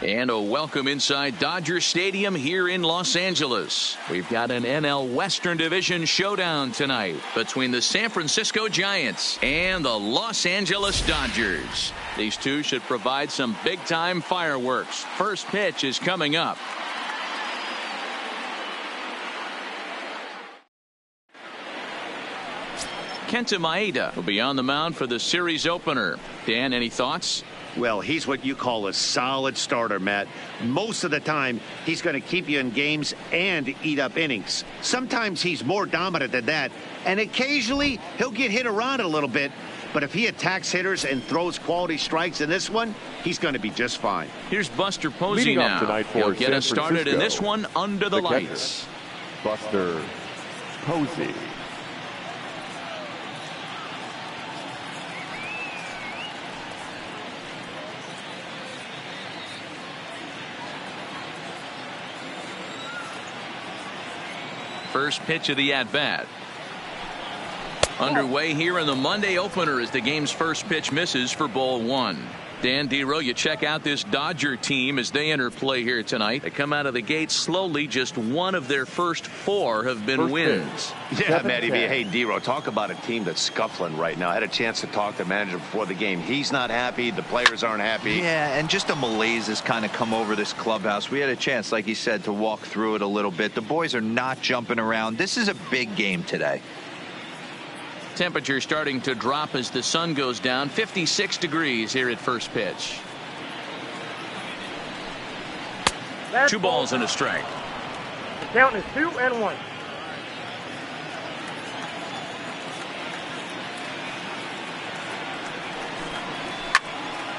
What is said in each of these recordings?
And a welcome inside Dodger Stadium here in Los Angeles. We've got an NL Western Division showdown tonight between the San Francisco Giants and the Los Angeles Dodgers. These two should provide some big-time fireworks. First pitch is coming up. Kenta Maeda will be on the mound for the series opener. Dan, any thoughts? Well, he's what you call a solid starter, Matt. Most of the time, he's going to keep you in games and eat up innings. Sometimes he's more dominant than that, and occasionally he'll get hit around a little bit. But if he attacks hitters and throws quality strikes in this one, he's going to be just fine. Here's Buster Posey now. He'll get us started in this one under the lights. Buster Posey. First pitch of the at-bat. Underway here in the Monday opener as the game's first pitch misses for ball one. Dan Dero, you check out this Dodger team as they enter play here tonight. They come out of the gate slowly. Just one of their first four have been wins. Yeah, Matty B. Hey, Dero, talk about a team that's scuffling right now. I had a chance to talk to the manager before the game. He's not happy. The players aren't happy. Yeah, and just a malaise has kind of come over this clubhouse. We had a chance, like he said, to walk through it a little bit. The boys are not jumping around. This is a big game today. Temperature starting to drop as the sun goes down. 56 degrees here at first pitch. Two balls and a strike. The count is 2-1.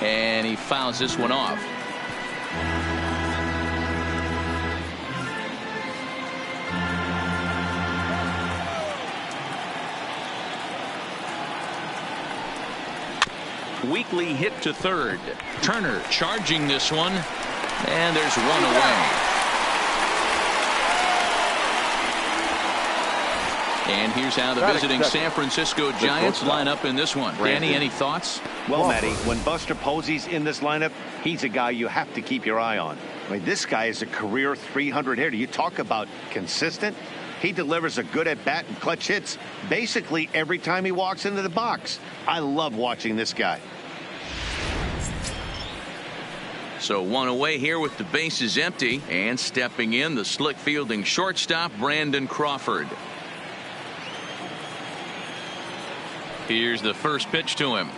And he fouls this one off. Weekly hit to third. Turner charging this one, and there's one away. And here's how the visiting San Francisco Giants line up in this one. Danny, any thoughts? Well, Matty, when Buster Posey's in this lineup, he's a guy you have to keep your eye on. I mean, this guy is a career 300 hitter. You talk about consistent. He delivers a good at-bat and clutch hits basically every time he walks into the box. I love watching this guy. So one away here with the bases empty, and stepping in, the slick fielding shortstop, Brandon Crawford. Here's the first pitch to him.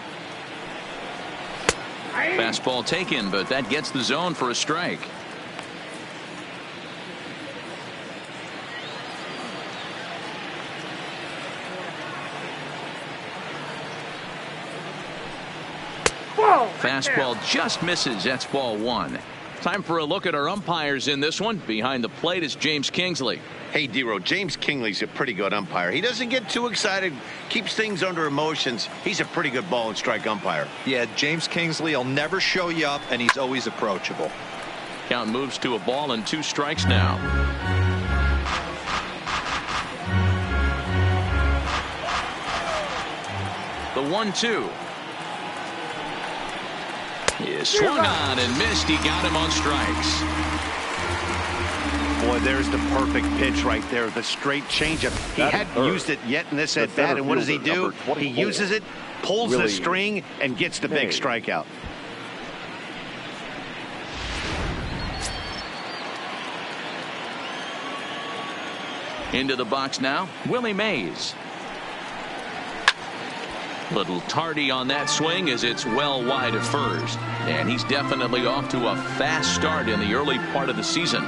Fastball taken, but that gets the zone for a strike. Fastball just misses. That's ball one. Time for a look at our umpires in this one. Behind the plate is James Kingsley. Hey, Dero, James Kingsley's a pretty good umpire. He doesn't get too excited, keeps things under emotions. He's a pretty good ball and strike umpire. Yeah, James Kingsley will never show you up, and he's always approachable. Count moves to a ball and 2 strikes now. The 1-2. He swung on and missed. He got him on strikes. Boy, there's the perfect pitch right there. The straight changeup. He hadn't used it yet in this at bat. And what does he do? He uses it, pulls the string, and gets the big strikeout. Into the box now, Willie Mays. Little tardy on that swing as it's well wide of first. And he's definitely off to a fast start in the early part of the season.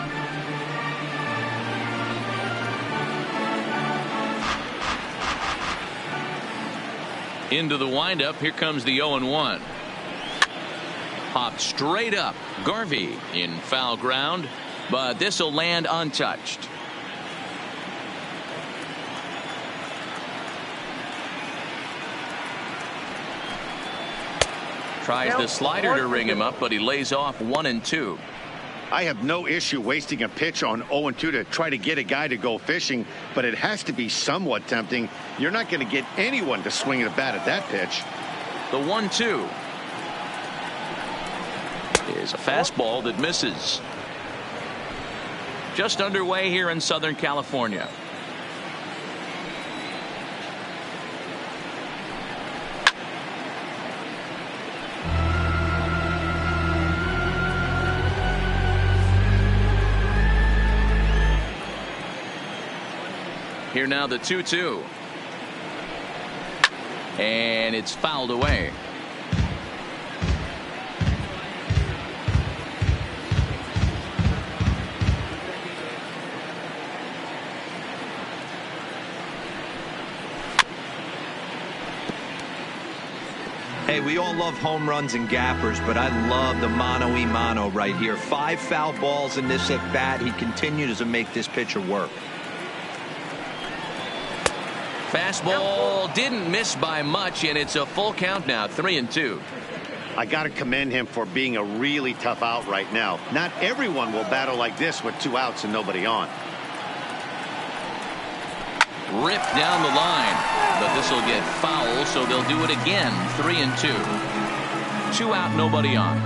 Into the windup. Here comes the 0-1. Popped straight up. Garvey in foul ground, but this will land untouched. Tries the slider to ring him up, but he lays off 1-2. I have no issue wasting a pitch on 0-2 to try to get a guy to go fishing, but it has to be somewhat tempting. You're not going to get anyone to swing the bat at that pitch. The 1-2. is a fastball that misses. Just underway here in Southern California. Here now the 2-2. And it's fouled away. Hey, we all love home runs and gappers, but I love the mano-y-mano right here. 5 foul balls in this at bat. He continues to make this pitcher work. Fastball didn't miss by much, and it's a full count now, 3-2. I got to commend him for being a really tough out right now. Not everyone will battle like this with 2 outs and nobody on. Ripped down the line, but this will get foul, so they'll do it again, 3-2. 2 out, nobody on.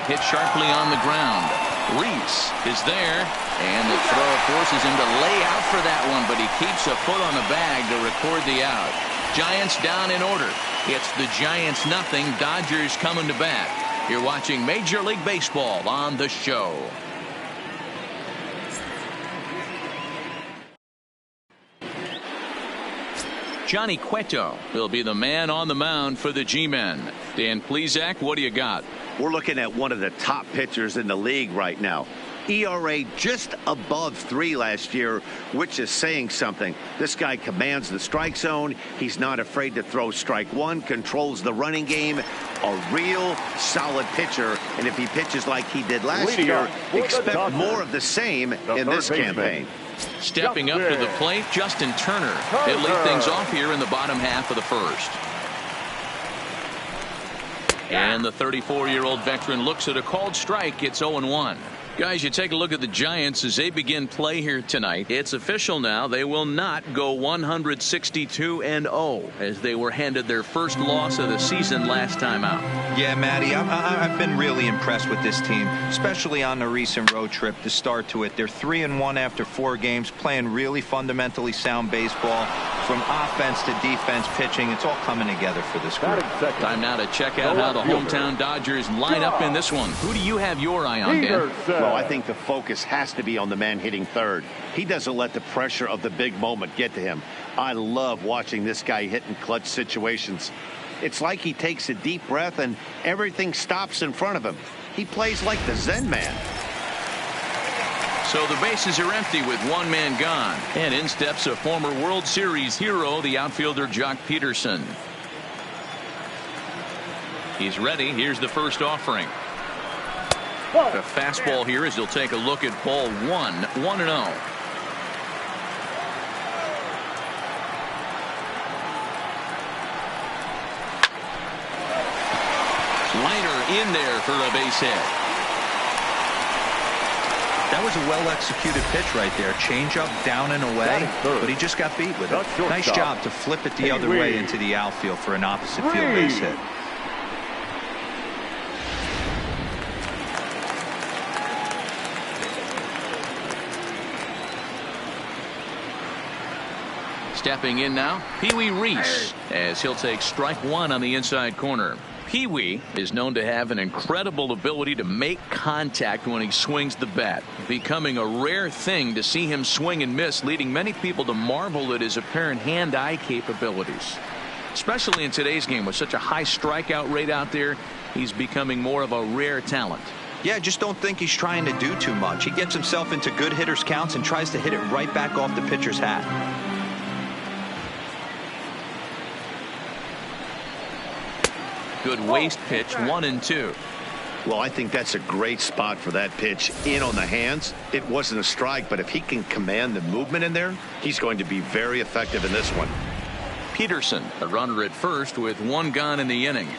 Hit sharply on the ground. Reese is there, and the throw forces him to lay out for that one, but he keeps a foot on the bag to record the out. Giants down in order. It's the Giants nothing, Dodgers coming to bat. You're watching Major League Baseball on the show. Johnny Cueto will be the man on the mound for the G-men. Dan Plesac, what do you got? We're looking at one of the top pitchers in the league right now. ERA just above 3 last year, which is saying something. This guy commands the strike zone. He's not afraid to throw strike one, controls the running game. A real solid pitcher. And if he pitches like he did last year, expect more of the same in this campaign. Stepping up to the plate, Justin Turner. He'll lead things off here in the bottom half of the first. And the 34-year-old veteran looks at a called strike. It's 0-1. Guys, you take a look at the Giants as they begin play here tonight. It's official now. They will not go 162-0 as they were handed their first loss of the season last time out. Yeah, Matty, I've been really impressed with this team, especially on the recent road trip to start to it. They're 3-1 after 4 games, playing really fundamentally sound baseball. From offense to defense, pitching, it's all coming together for this group. Time now to check out how the hometown Dodgers line up in this one. Who do you have your eye on, Dan? Well, I think the focus has to be on the man hitting third. He doesn't let the pressure of the big moment get to him. I love watching this guy hit in clutch situations. It's like he takes a deep breath and everything stops in front of him. He plays like the Zen man. So the bases are empty with 1 man gone. And in steps a former World Series hero, the outfielder Jock Peterson. He's ready. Here's the first offering. A fastball here as he'll take a look at ball 1, 1-0. Liner in there for a base hit. That was a well-executed pitch right there. Change-up down and away, but he just got beat with it. Nice job to flip it the other way into the outfield for an opposite field base hit. Stepping in now, Pee-wee Reese, as he'll take strike 1 on the inside corner. Pee-wee is known to have an incredible ability to make contact when he swings the bat, becoming a rare thing to see him swing and miss, leading many people to marvel at his apparent hand-eye capabilities. Especially in today's game with such a high strikeout rate out there, he's becoming more of a rare talent. Yeah, I just don't think he's trying to do too much. He gets himself into good hitters' counts and tries to hit it right back off the pitcher's hat. Good waist pitch, 1-2. Well, I think that's a great spot for that pitch in on the hands. It wasn't a strike, but if he can command the movement in there, he's going to be very effective in this one. Peterson, a runner at first with 1 gone in the inning.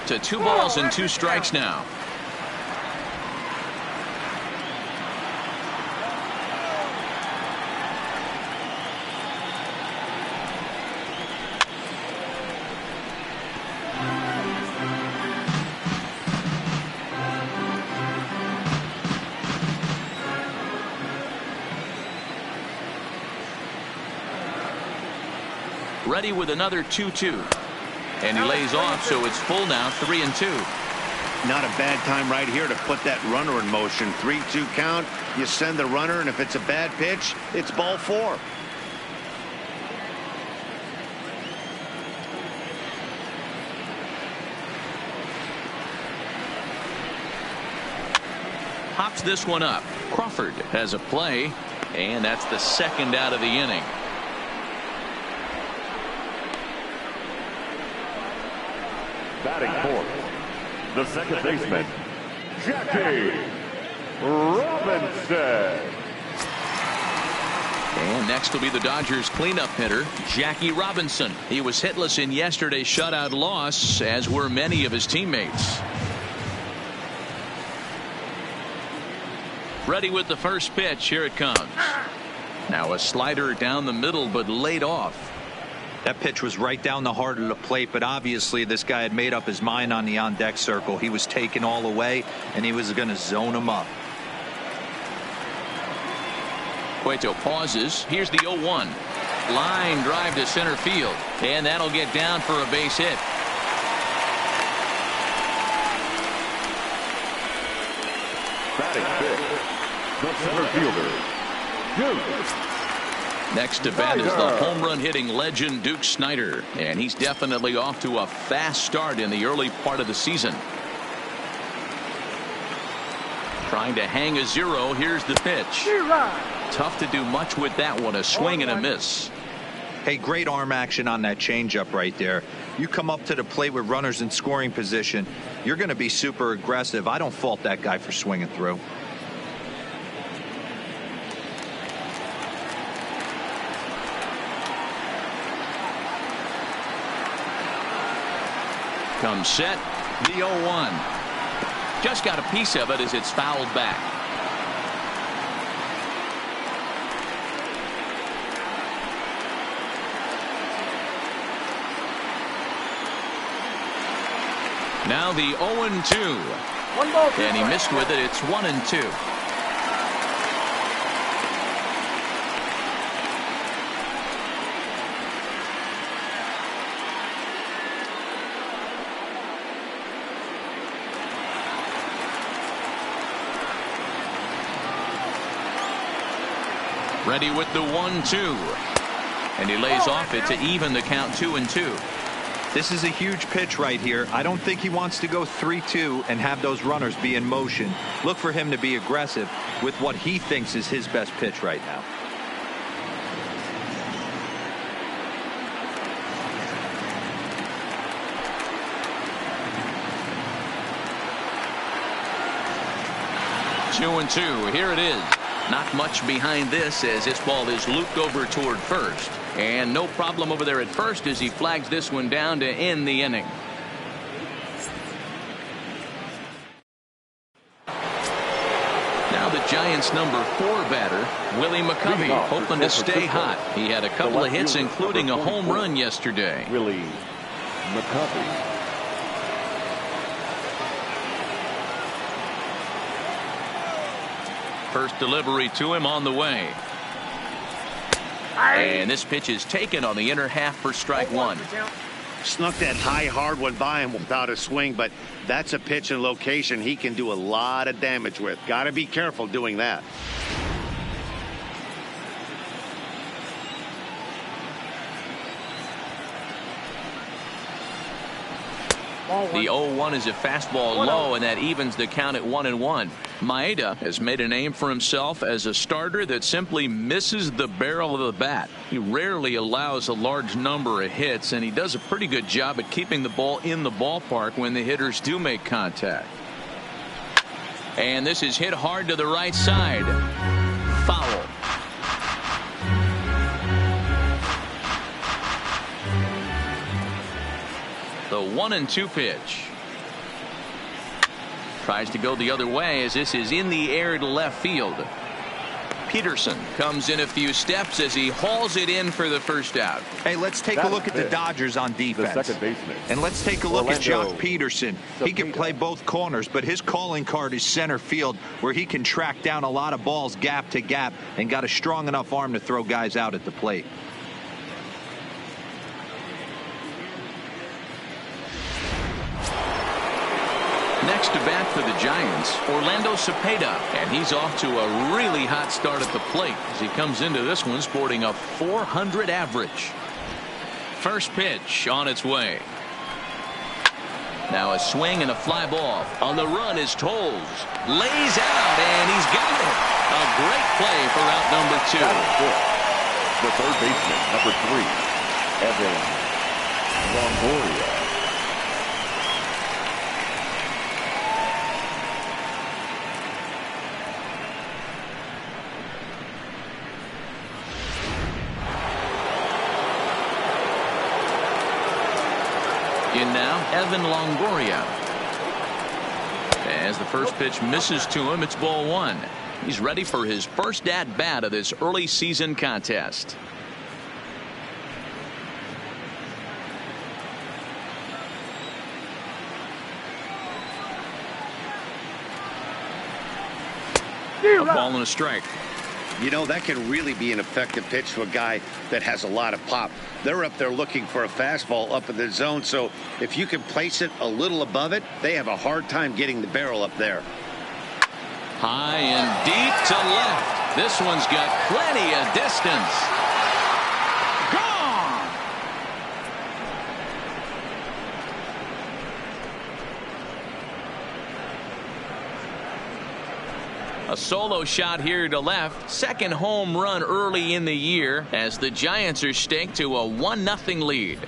To 2 balls and 2 strikes now. Ready with another 2-2. And he lays off, so it's full now, 3-2. Not a bad time right here to put that runner in motion. 3-2 count. You send the runner, and if it's a bad pitch, it's ball 4. Hops this one up. Crawford has a play, and that's the second out of the inning. Batting fourth, the second baseman, Jackie Robinson. And next will be the Dodgers cleanup hitter, Jackie Robinson. He was hitless in yesterday's shutout loss, as were many of his teammates. Ready with the first pitch. Here it comes. Now a slider down the middle, but laid off. That pitch was right down the heart of the plate, but obviously this guy had made up his mind on the on-deck circle. He was taken all the way, and he was going to zone him up. Cueto pauses. Here's the 0-1. Line drive to center field, and that'll get down for a base hit. Batting fifth, the center fielder, Duke. Next to bat is the home run hitting legend Duke Snider, and he's definitely off to a fast start in the early part of the season. Trying to hang a 0. Here's the pitch. Tough to do much with that one. A swing and a miss. Hey, great arm action on that changeup right there. You come up to the plate with runners in scoring position, you're going to be super aggressive. I don't fault that guy for swinging through. Comes set, the 0-1. Just got a piece of it as it's fouled back. Now the 0-2. And he missed with it. It's 1-2. Ready with the 1-2. And he lays off it to even the count 2-2. This is a huge pitch right here. I don't think he wants to go 3-2 and have those runners be in motion. Look for him to be aggressive with what he thinks is his best pitch right now. Two and two. Here it is. Not much behind this as this ball is looped over toward first. And no problem over there at first as he flags this one down to end the inning. Now the Giants' number 4 batter, Willie McCovey, hoping to stay hot. He had a couple of hits, including a home run yesterday. Willie McCovey. First delivery to him on the way. And this pitch is taken on the inner half for strike 1. Snuck that high hard one by him without a swing, but that's a pitch and location he can do a lot of damage with. Got to be careful doing that. The 0-1 is a fastball low, and that evens the count at 1-1. Maeda has made a name for himself as a starter that simply misses the barrel of the bat. He rarely allows a large number of hits, and he does a pretty good job at keeping the ball in the ballpark when the hitters do make contact. And this is hit hard to the right side. Foul. The 1-2 pitch. Tries to go the other way as this is in the air to left field. Peterson comes in a few steps as he hauls it in for the first out. Hey, let's take a look at the Dodgers on defense. The second baseman. And let's take a look at Josh Peterson. He can play both corners, but his calling card is center field, where he can track down a lot of balls gap to gap and got a strong enough arm to throw guys out at the plate. Next to bat for the Giants, Orlando Cepeda, and he's off to a really hot start at the plate as he comes into this one sporting a .400 average. First pitch on its way. Now a swing and a fly ball. On the run is Tolles. Lays out, and he's got it. A great play for out number 2. The third baseman, number 3, Evan Longoria. In now, Evan Longoria. As the first pitch misses to him, it's ball 1. He's ready for his first at-bat of this early season contest. A ball and a strike. You know, that can really be an effective pitch to a guy that has a lot of pop. They're up there looking for a fastball up in the zone, so if you can place it a little above it, they have a hard time getting the barrel up there. High and deep to left. This one's got plenty of distance. Gone! A solo shot here to left. Second home run early in the year as the Giants are staked to a 1-0 lead.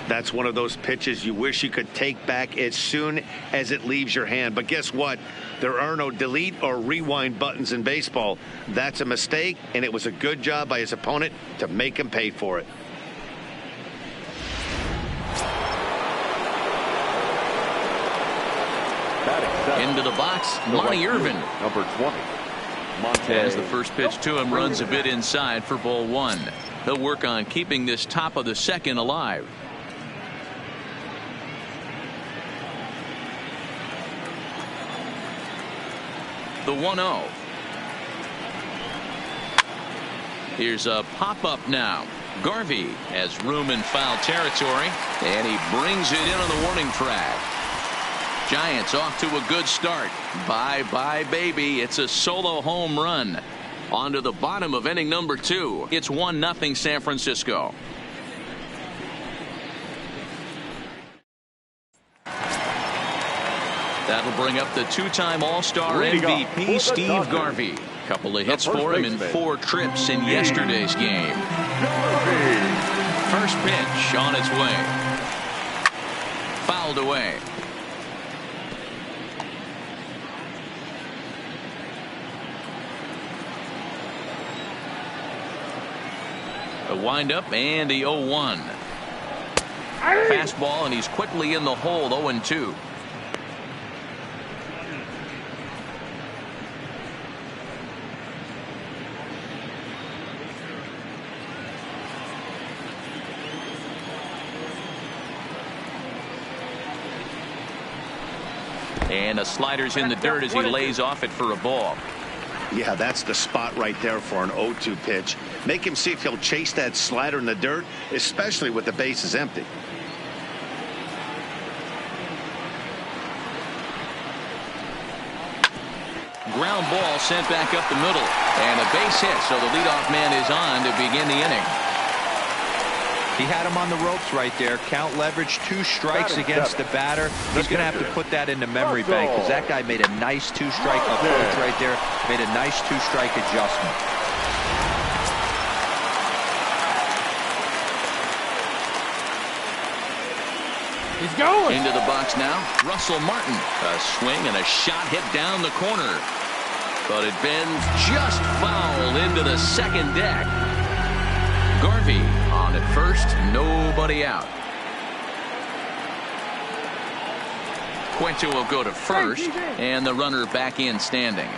That's one of those pitches you wish you could take back as soon as it leaves your hand. But guess what? There are no delete or rewind buttons in baseball. That's a mistake, and it was a good job by his opponent to make him pay for it. Into the box, Monty Irvin. Number 20. As the first pitch to him runs a bit inside for ball 1. He'll work on keeping this top of the second alive. The 1-0. Here's a pop-up now. Garvey has room in foul territory, and he brings it in on the warning track. Giants off to a good start. Bye-bye, baby. It's a solo home run. On to the bottom of inning number 2. It's 1-0 San Francisco. That'll bring up the 2-time All-Star MVP Steve Garvey. Couple of hits for him in 4 trips in yesterday's game. First pitch on its way. Fouled away. A windup and the 0-1. Fastball, and he's quickly in the hole. 0-2. And a slider's in the dirt as he lays off it for a ball. Yeah, that's the spot right there for an 0-2 pitch. Make him see if he'll chase that slider in the dirt, especially with the bases empty. Ground ball sent back up the middle. And a base hit, so the leadoff man is on to begin the inning. He had him on the ropes right there. Count leverage, 2 strikes against the batter. He's going to have to put that in the memory bank because that guy made a nice 2-strike approach right there. Made a nice 2-strike adjustment. He's going. Into the box now, Russell Martin. A swing and a shot hit down the corner. But it bends just foul into the second deck. Garvey on at first, nobody out. Cueto will go to first, and the runner back in standing.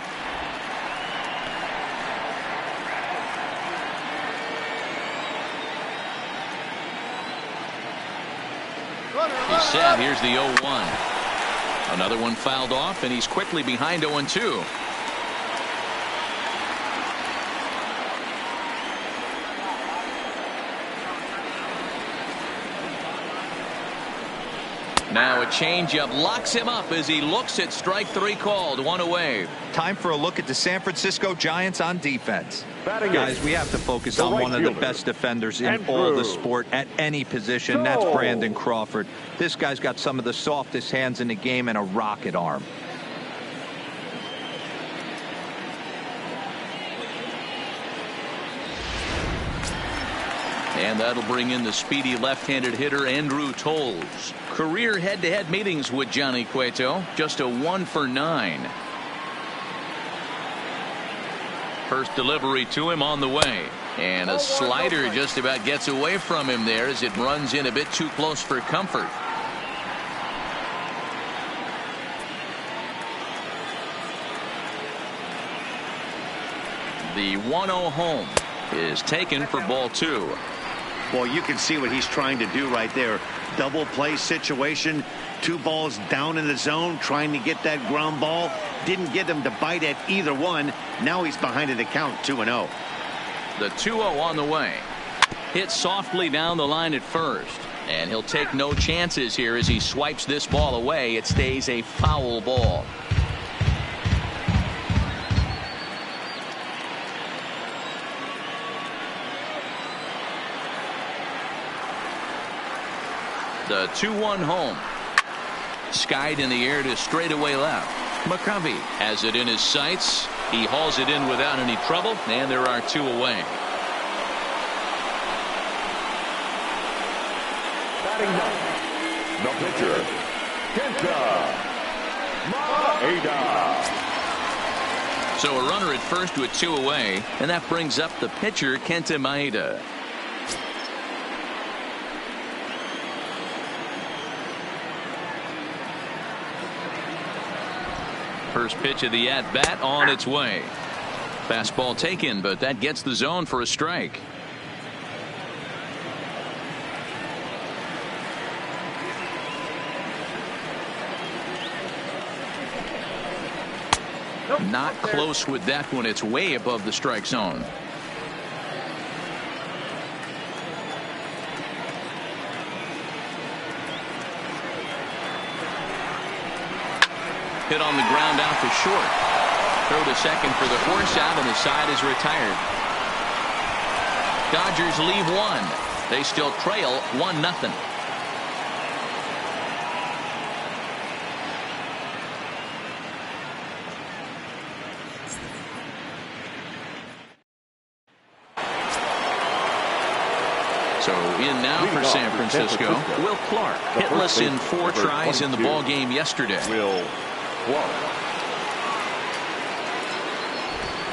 He's set. Here's the 0-1. Another one fouled off, and he's quickly behind 0-2. Now a changeup locks him up as he looks at strike three called. One away. Time for a look at the San Francisco Giants on defense. Batting Guys, eighth, we have to focus the on right one of the fielder, best defenders in Andrew. all the sport at any position. That's Brandon Crawford. This guy's got some of the softest hands in the game and a rocket arm. And that'll bring in the speedy left-handed hitter Andrew Toles. Career head-to-head meetings with Johnny Cueto. Just a 1 for 9. First delivery to him on the way. And a slider just about gets away from him there as it runs in a bit too close for comfort. The 1-0 home is taken for ball 2. Well, you can see what he's trying to do right there. Double play situation. 2 balls down in the zone, trying to get that ground ball. Didn't get him to bite at either one. Now he's behind in the count, 2-0. The 2-0 on the way. Hit softly down the line at first. And he'll take no chances here as he swipes this ball away. It stays a foul ball. The 2-1 home. Skied in the air to straightaway left. McCovey has it in his sights. He hauls it in without any trouble, and there are 2 away. Batting ninth, the pitcher, Kenta Maeda. So a runner at first with 2 away, and that brings up the pitcher, Kenta Maeda. First pitch of the at-bat on its way. Fastball taken, but that gets the zone for a strike. Not close with that one. It's way above the strike zone. Hit on the ground out to short. Throw to second for the force out, and the side is retired. Dodgers leave 1. They still trail 1-0. So in now for San Francisco, Will Clark, hitless in 4 tries in the ball game yesterday. Will Clark.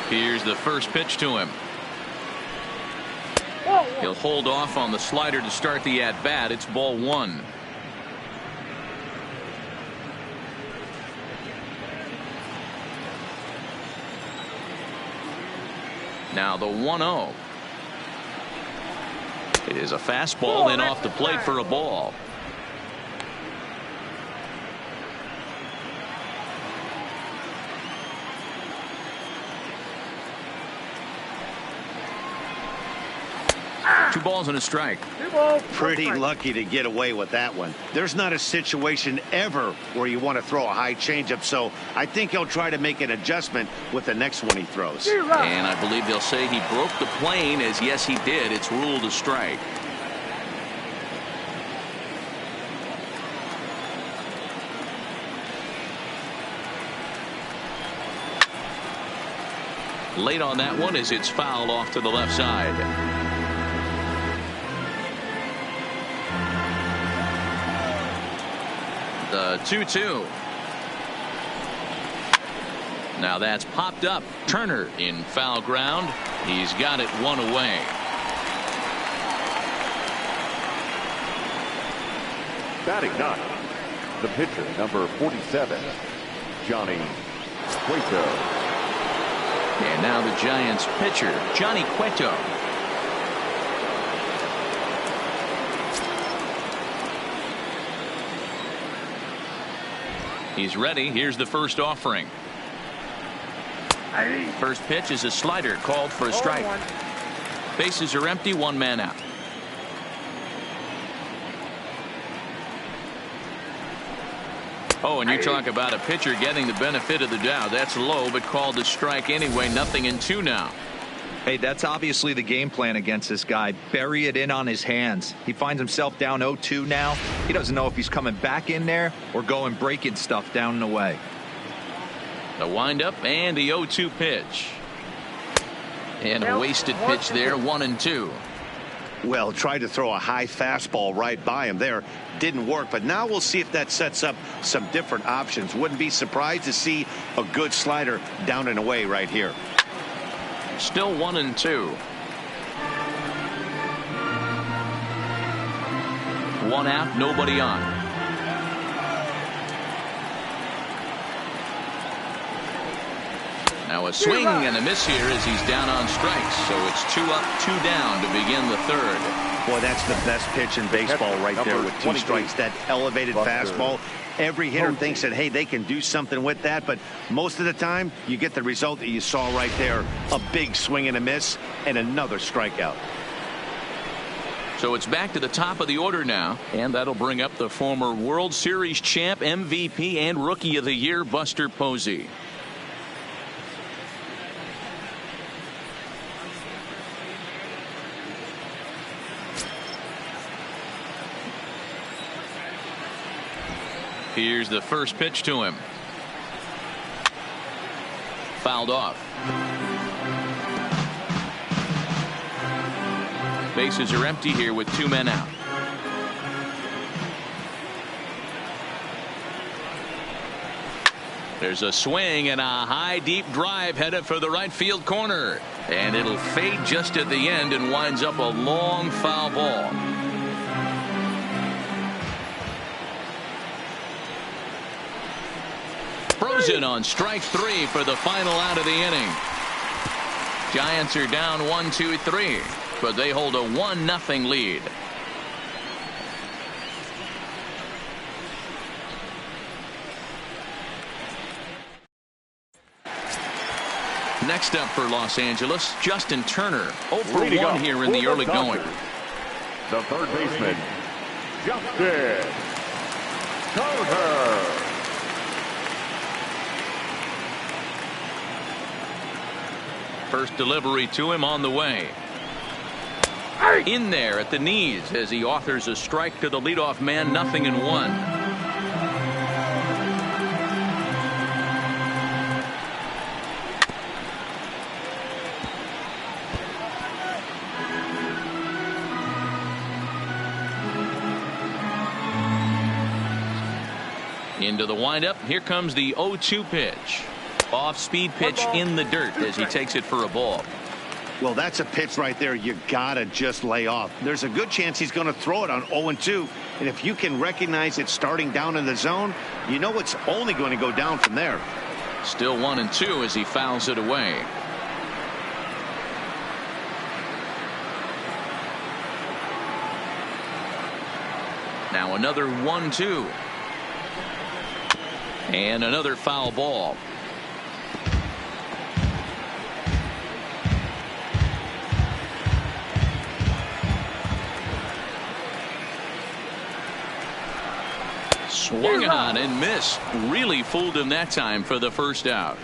Here's the first pitch to him. He'll hold off on the slider to start the at-bat. It's ball 1. Now the 1-0. It is a fastball in off the plate for a ball. Two balls and a strike. Pretty lucky to get away with that one. There's not a situation ever where you want to throw a high changeup, so I think he'll try to make an adjustment with the next one he throws. And I believe they'll say he broke the plane, as yes he did. It's ruled a strike. Late on that one as it's fouled off to the left side. The 2-2. Now that's popped up. Turner in foul ground. He's got it 1 away. Batting ninth, the pitcher, number 47, Johnny Cueto. And now the Giants pitcher, Johnny Cueto. He's ready. Here's the first offering. First pitch is a slider called for a strike. Bases are empty, 1 man out. Oh, and you talk about a pitcher getting the benefit of the doubt. That's low, but called a strike anyway. 0-2 now. Hey, that's obviously the game plan against this guy. Bury it in on his hands. He finds himself down 0-2 now. He doesn't know if he's coming back in there or going breaking stuff down and away. The windup and the 0-2 pitch. And a wasted pitch there, 1-2. Well, tried to throw a high fastball right by him there. Didn't work, but now we'll see if that sets up some different options. Wouldn't be surprised to see a good slider down and away right here. Still 1-2. 1 out, nobody on. Now a swing and a miss here as he's down on strikes. So it's 2 up, 2 down to begin the third. Boy, that's the best pitch in baseball right there with 2 strikes. That elevated fastball. Every hitter thinks that, hey, they can do something with that. But most of the time, you get the result that you saw right there. A big swing and a miss and another strikeout. So it's back to the top of the order now. And that'll bring up the former World Series champ, MVP, and Rookie of the Year, Buster Posey. Here's the first pitch to him. Fouled off. Bases are empty here with 2 men out. There's a swing and a high deep drive headed for the right field corner. And it'll fade just at the end and winds up a long foul ball. Frozen on strike 3 for the final out of the inning. Giants are down 1-2-3, but they hold a 1-0 lead. Next up for Los Angeles, Justin Turner, 0 for 1 here in the early going. The third baseman, Justin Turner. First delivery to him on the way. In there at the knees as he authors a strike to the leadoff man. 0-1. Into the windup. Here comes the 0-2 pitch. Off-speed pitch in the dirt as he takes it for a ball. Well, that's a pitch right there you gotta just lay off. There's a good chance he's going to throw it on 0-2, and if you can recognize it starting down in the zone, you know it's only going to go down from there. Still 1-2 as he fouls it away. Now another 1-2. And another foul ball. Swung on and missed. Really fooled him that time for the first out.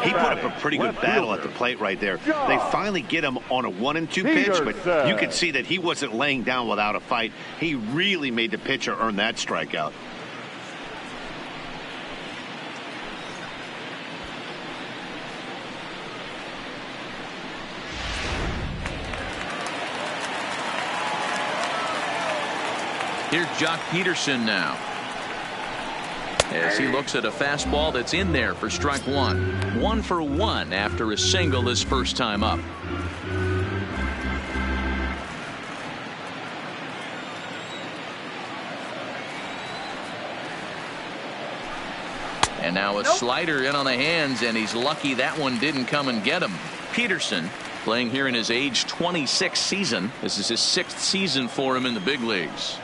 He put up a pretty good battle at the plate right there. They finally get him on a 1-2 pitch, but you could see that he wasn't laying down without a fight. He really made the pitcher earn that strikeout. Here's Jock Peterson now, as he looks at a fastball that's in there for strike 1. 1 for 1 after a single his first time up. And now a slider in on the hands, and he's lucky that one didn't come and get him. Peterson playing here in his age 26 season. This is his 6th season for him in the big leagues.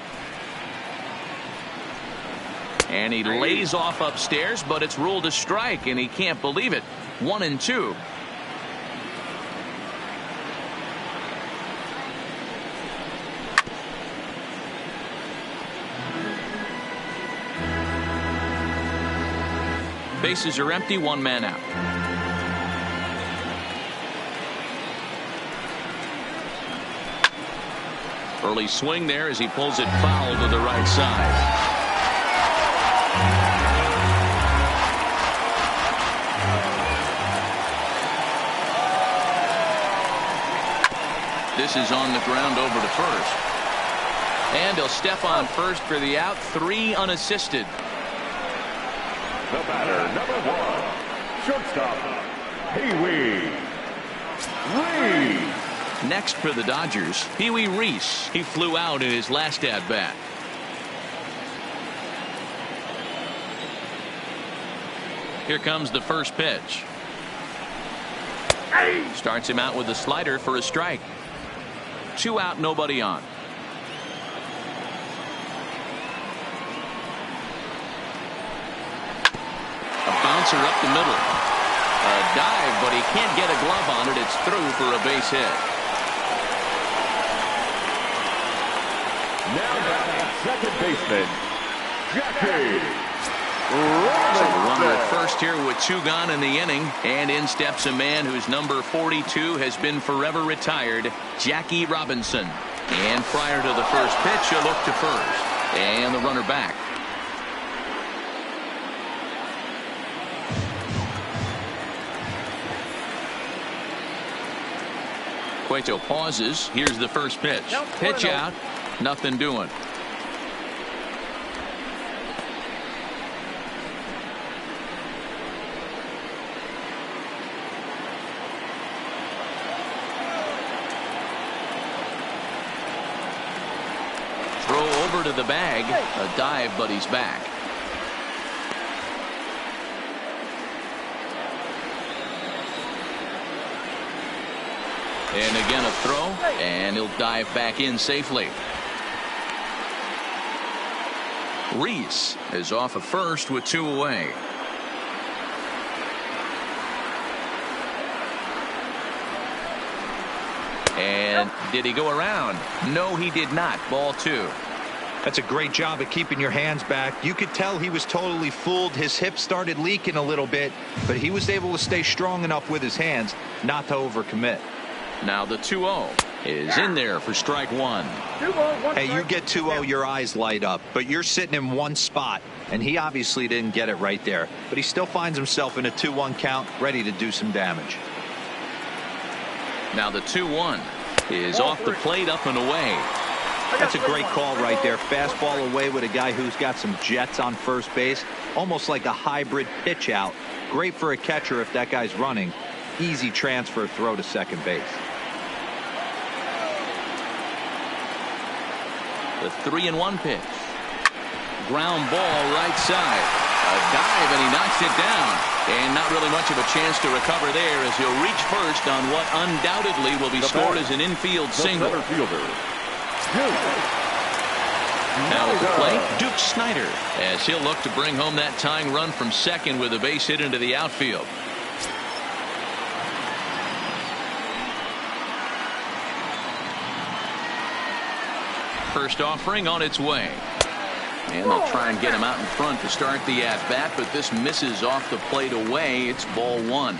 And he lays off upstairs, but it's ruled a strike, and he can't believe it. 1-2. Bases are empty, one man out. Early swing there as he pulls it foul to the right side. This is on the ground over to first. And he'll step on first for the out. 3 unassisted. The batter, number 1, shortstop, Pee-wee Reese. Next for the Dodgers, Pee-wee Reese. He flew out in his last at-bat. Here comes the first pitch. Starts him out with a slider for a strike. 2 out, nobody on. A bouncer up the middle. A dive, but he can't get a glove on it. It's through for a base hit. Now batting second baseman, Jackie So the runner at Robinson. first here with 2 gone in the inning. And in steps a man whose number 42 has been forever retired, Jackie Robinson. And prior to the first pitch, he'll look to first. And the runner back. Cueto pauses. Here's the first pitch. Pitch out. Nothing doing. Throw over to the bag. A dive, but he's back. And again a throw, and he'll dive back in safely. Reese is off of first with 2 away. And did he go around? No, he did not. Ball 2. That's a great job of keeping your hands back. You could tell he was totally fooled. His hip started leaking a little bit, but he was able to stay strong enough with his hands not to overcommit. Now the 2-0 is in there for strike 1. Hey, you get 2-0, your eyes light up, but you're sitting in one spot, and he obviously didn't get it right there. But he still finds himself in a 2-1 count, ready to do some damage. Now the 2-1 is off the plate, up and away. That's a great call right there. Fastball away with a guy who's got some jets on first base, almost like a hybrid pitch out. Great for a catcher if that guy's running. Easy transfer throw to second base. The 3-1 pitch. Ground ball right side. A dive, and he knocks it down. And not really much of a chance to recover there as he'll reach first on what undoubtedly will be scored as an infield single. Center fielder, Now at the plate, Duke Snyder, as he'll look to bring home that tying run from second with a base hit into the outfield. First offering on its way. And they'll try and get him out in front to start the at-bat, but this misses off the plate away. It's ball 1.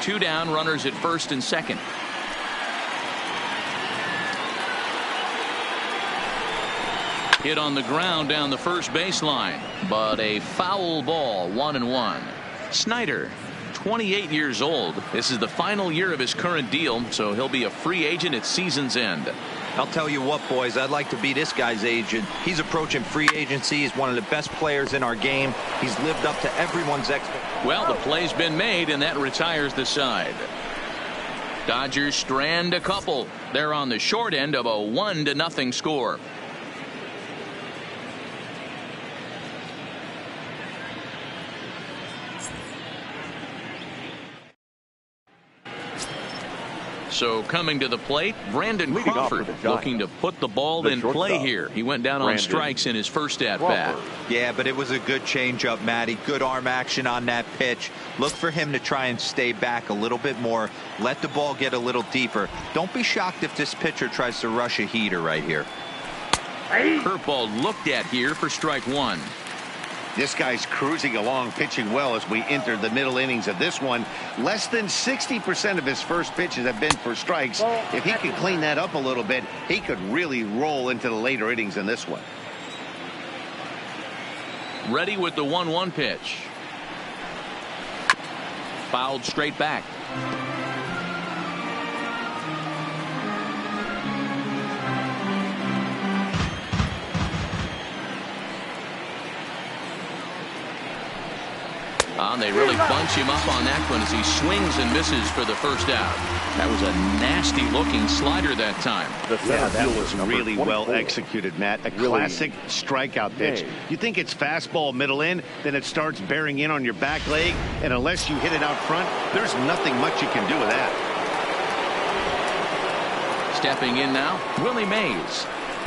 2 down, runners at first and second. Hit on the ground down the first baseline, but a foul ball, 1-1. Snyder, 28 years old. This is the final year of his current deal, so he'll be a free agent at season's end. I'll tell you what, boys, I'd like to be this guy's agent. He's approaching free agency. He's one of the best players in our game. He's lived up to everyone's expectations. Well, the play's been made, and that retires the side. Dodgers strand a couple. They're on the short end of a 1-0 score. So coming to the plate, Brandon Leading off for Crawford the Giants, looking to put the ball the in play shortstop, here. He went down on Brandon strikes in his first at-bat. Crawford. Yeah, but it was a good changeup, Matty. Good arm action on that pitch. Look for him to try and stay back a little bit more. Let the ball get a little deeper. Don't be shocked if this pitcher tries to rush a heater right here. Curveball looked at here for strike one. This guy's cruising along, pitching well as we enter the middle innings of this one. Less than 60% of his first pitches have been for strikes. If he could clean that up a little bit, he could really roll into the later innings in this one. Ready with the 1-1 pitch. Fouled straight back. They really bunch him up on that one as he swings and misses for the first out. That was a nasty looking slider that time. Yeah, that was really well executed, Matt. A classic strikeout pitch. You think it's fastball middle in, then it starts bearing in on your back leg, and unless you hit it out front, there's nothing much you can do with that. Stepping in now, Willie Mays,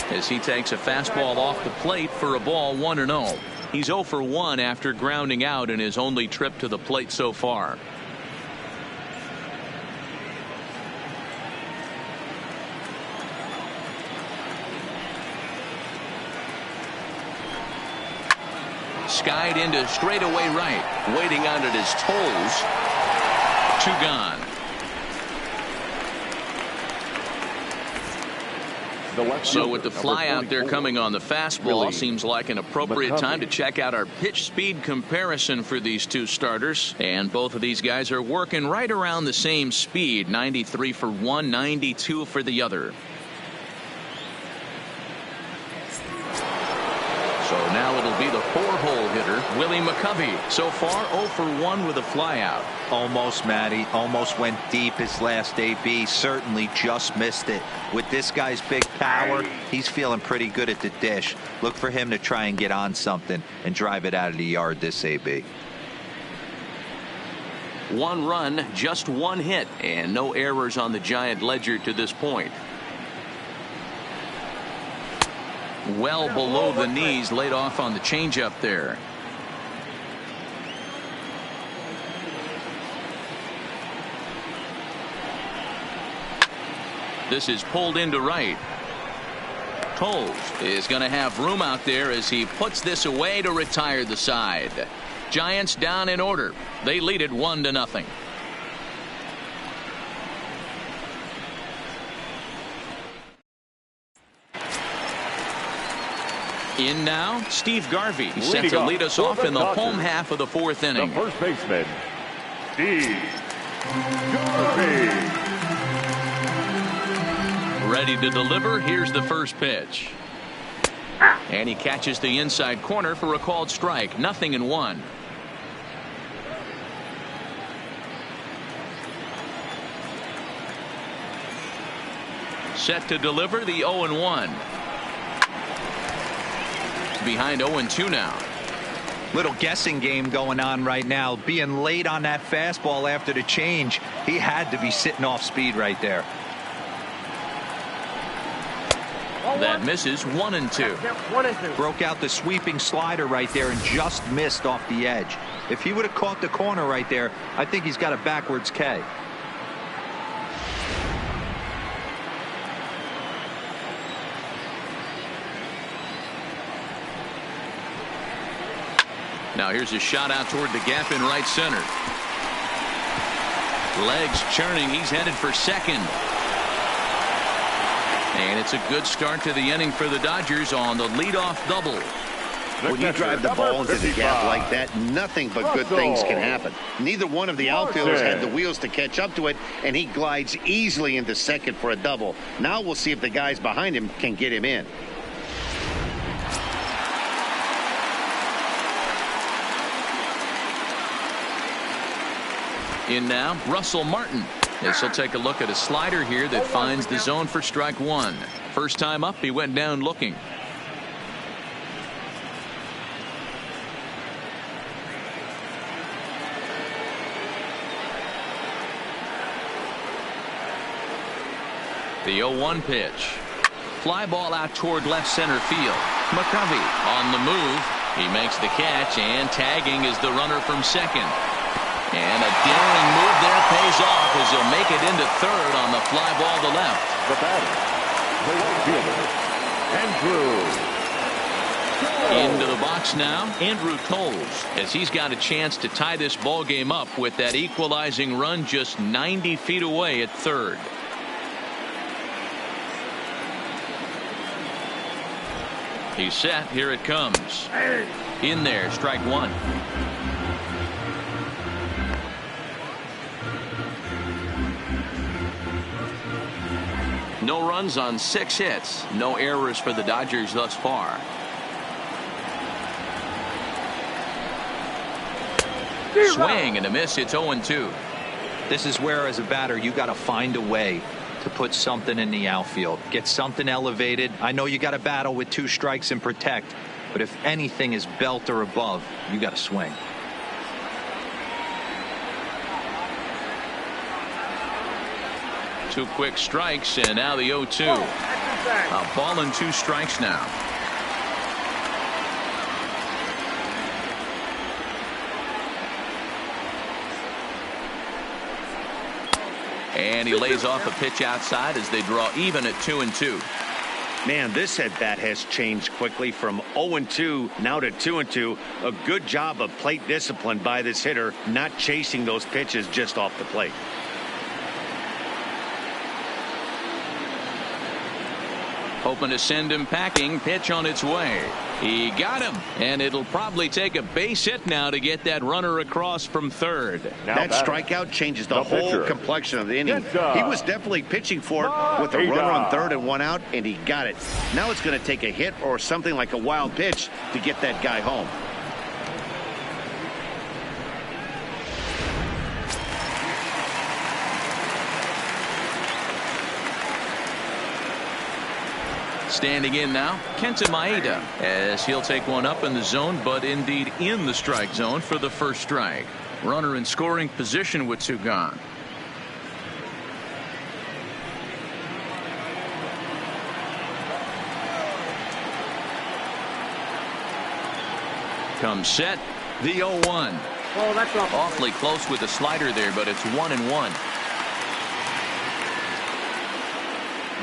as he takes a fastball off the plate for a ball 1-0. He's 0 for 1 after grounding out in his only trip to the plate so far. Skied into straightaway right, waiting on it his toes. 2 gone. So with the fly out there coming on the fastball, seems like an appropriate time to check out our pitch speed comparison for these two starters. And both of these guys are working right around the same speed. 93 for one, 92 for the other. So now it'll be the 4-hole hitter, Willie McCovey. So far 0 for 1 with a flyout. Almost, Matty. Almost went deep his last AB. Certainly just missed it. With this guy's big power, he's feeling pretty good at the dish. Look for him to try and get on something and drive it out of the yard this AB. 1 run, just 1 hit, and no errors on the Giant ledger to this point. Well below the knees, laid off on the changeup there. This is pulled into right. Toles is going to have room out there as he puts this away to retire the side. Giants down in order. They lead it 1-0. In now, Steve Garvey set to lead us off in the home half of the 4th inning. The first baseman, Steve Garvey. Ready to deliver. Here's the first pitch. And he catches the inside corner for a called strike. 0-1. Set to deliver the 0-1. Behind 0-2 now. Little guessing game going on right now. Being late on that fastball after the change. He had to be sitting off speed right there. That misses. 1-2. Broke out the sweeping slider right there and just missed off the edge. If he would have caught the corner right there, I think he's got a backwards K. Now here's a shot out toward the gap in right center. Legs churning. He's headed for second. And it's a good start to the inning for the Dodgers on the leadoff double. When you drive the ball into the gap like that, nothing but good things can happen. Neither one of the outfielders had the wheels to catch up to it, and he glides easily into second for a double. Now we'll see if the guys behind him can get him in. In now, Russell Martin. This will take a look at a slider here that finds the zone for strike 1. First time up, he went down looking. The 0-1 pitch. Fly ball out toward left center field. McCovey on the move. He makes the catch, and tagging is the runner from second. And a daring move there pays off as he'll make it into third on the fly ball to left. The batter, the right fielder, Andrew. Into the box now, Andrew Toles, as he's got a chance to tie this ball game up with that equalizing run just 90 feet away at third. He's set. Here it comes. In there, strike one. No runs on 6 hits. No errors for the Dodgers thus far. Swing and a miss. It's 0-2. This is where, as a batter, you got to find a way to put something in the outfield. Get something elevated. I know you got to battle with 2 strikes and protect, but if anything is belt or above, you got to swing. Two quick strikes, and now the 0-2. A ball and 2 strikes now. And he lays off a pitch outside as they draw even at 2-2. Man, this at bat has changed quickly from 0-2 now to 2-2. A good job of plate discipline by this hitter, not chasing those pitches just off the plate. Hoping to send him packing. Pitch on its way. He got him, and it'll probably take a base hit now to get that runner across from third. That strikeout changes the whole complexion of the inning. He was definitely pitching for it with a runner on third and 1 out, and he got it. Now it's going to take a hit or something like a wild pitch to get that guy home. Standing in now, Kenta Maeda, as he'll take one up in the zone, but indeed in the strike zone for the first strike. Runner in scoring position with 2 gone. Comes set, the 0-1. Oh, that's awfully close with the slider there, but it's 1-1.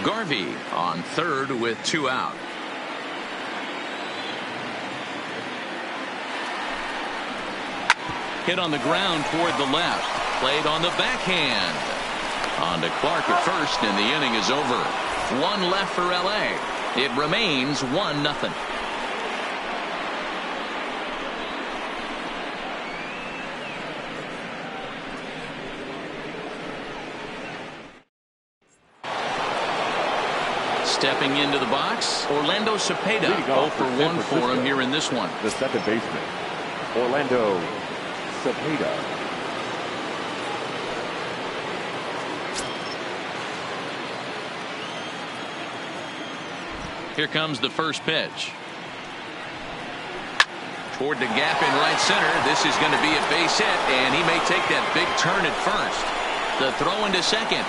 Garvey on third with 2 out. Hit on the ground toward the left. Played on the backhand. On to Clark at first, and the inning is over. 1 left for LA. It remains 1-0. Stepping into the box, Orlando Cepeda. 0 for 1 for him here in this one. The second baseman, Orlando Cepeda. Here comes the first pitch. Toward the gap in right center. This is going to be a base hit, and he may take that big turn at first. The throw into second.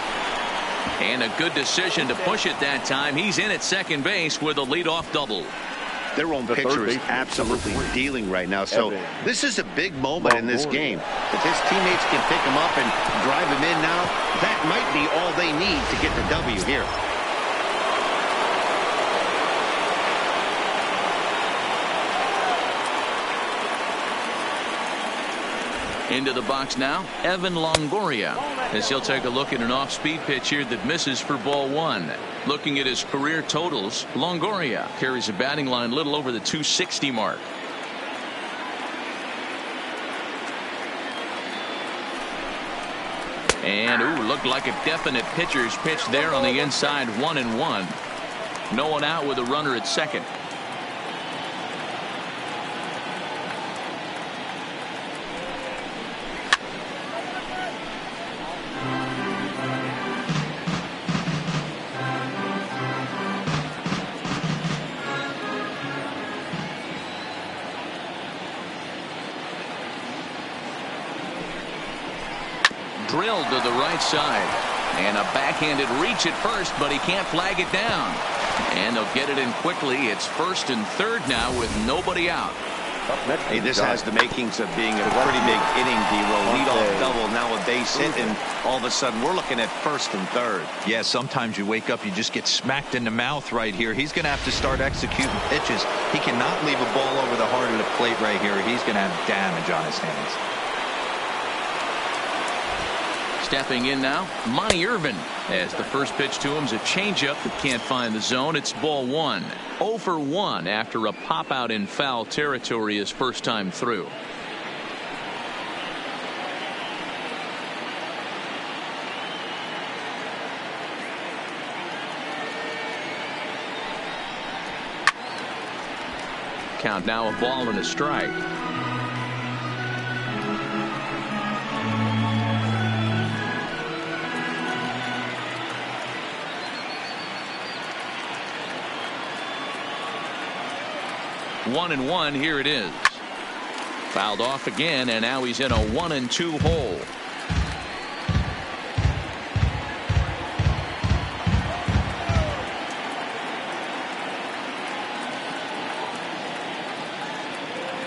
And a good decision to push it that time. He's in at second base with a leadoff double. Their own pitcher is absolutely dealing right now. So this is a big moment in this game. If his teammates can pick him up and drive him in now, that might be all they need to get the W here. Into the box now, Evan Longoria, as he'll take a look at an off-speed pitch here that misses for ball 1. Looking at his career totals, Longoria carries a batting line a little over the 260 mark. And looked like a definite pitcher's pitch there on the inside. 1-1. No one out with a runner at second. Drilled to the right side, and a backhanded reach at first, but he can't flag it down, and they'll get it in quickly. It's first and third now with nobody out. Up next, Hey, this has the makings of being a pretty big inning, D-Roll. Leadoff double, now a base hit, and all of a sudden we're looking at first and third. Yeah, sometimes you wake up, you just get smacked in the mouth right here. He's going to have to start executing pitches. He cannot leave a ball over the heart of the plate right here. He's going to have damage on his hands. Stepping in now, Monty Irvin, as the first pitch to him is a changeup that can't find the zone. It's ball one. 0 for 1 after a pop out in foul territory his first time through. Count now, a ball and a strike. One and one, here it is. Fouled off again, and now he's in a 1-2 hole.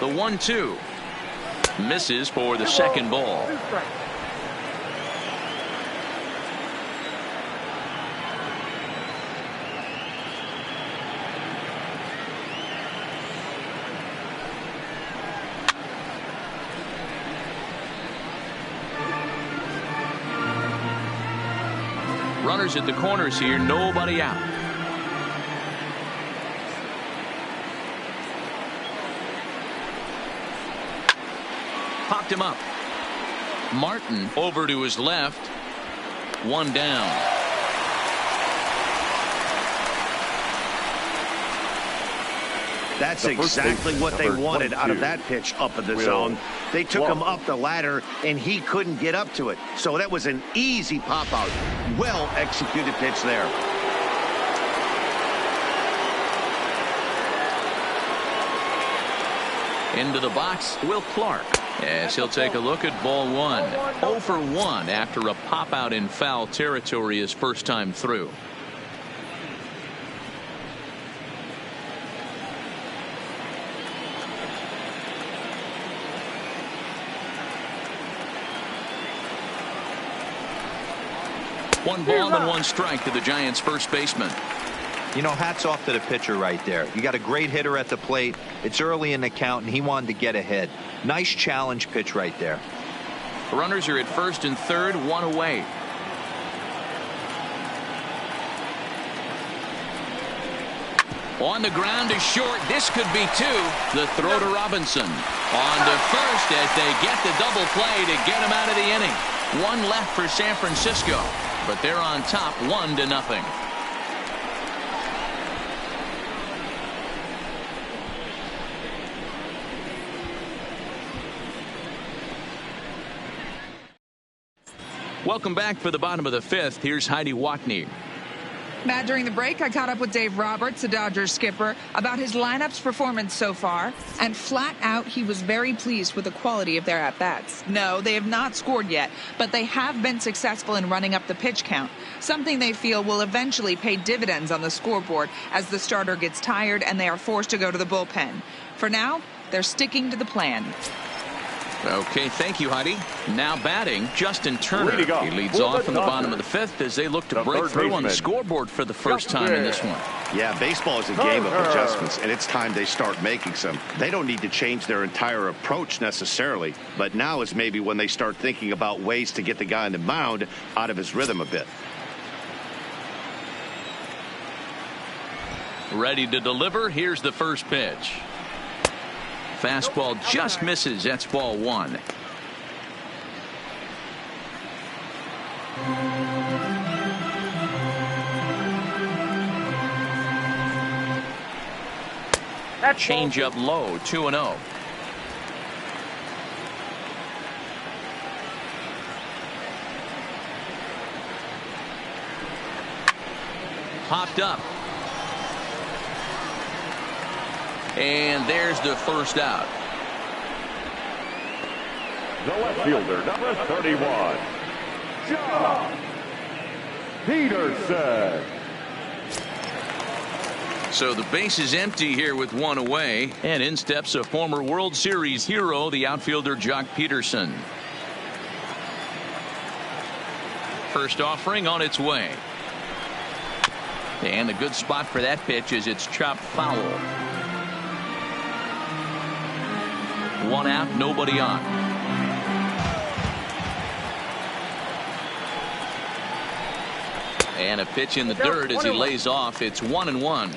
The 1-2 misses for the second ball. Runners at the corners here, nobody out. Popped him up. Martin over to his left. One down. That's exactly what they wanted out of that pitch up in the zone. They took him up the ladder, and he couldn't get up to it. So that was an easy pop-out. Well-executed pitch there. Into the box, Will Clark, as he'll take a look at ball one. 0 for 1 after a pop-out in foul territory his first time through. One ball and one strike to the Giants' first baseman. You know, hats off to the pitcher right there. You got a great hitter at the plate. It's early in the count, and he wanted to get ahead. Nice challenge pitch right there. The runners are at first and third, one away. On the ground is short. This could be two. The throw to Robinson. On to first as they get the double play to get him out of the inning. One left for San Francisco, but they're on top 1-0. Welcome back for the bottom of the fifth. Here's Heidi Watney. Matt, during the break, I caught up with Dave Roberts, the Dodgers skipper, about his lineup's performance so far, and flat out, he was very pleased with the quality of their at-bats. No, they have not scored yet, but they have been successful in running up the pitch count, something they feel will eventually pay dividends on the scoreboard as the starter gets tired and they are forced to go to the bullpen. For now, they're sticking to the plan. Okay, thank you, Heidi. Now batting, Justin Turner. He leads off in the bottom of the fifth as they look to break through on the scoreboard for the first time in this one. Yeah, baseball is a game of adjustments, and it's time they start making some. They don't need to change their entire approach necessarily, but now is maybe when they start thinking about ways to get the guy on the mound out of his rhythm a bit. Ready to deliver. Here's the first pitch. Fastball just misses. That's ball one. Change up low, 2-0. Popped up. And there's the first out. The left fielder, number 31, John Peterson. So the base is empty here with one away, and in steps a former World Series hero, the outfielder Jock Peterson. First offering on its way. And a good spot for that pitch is it's chopped foul. One out, nobody on. And a pitch in the dirt as he lays off. It's 1-1.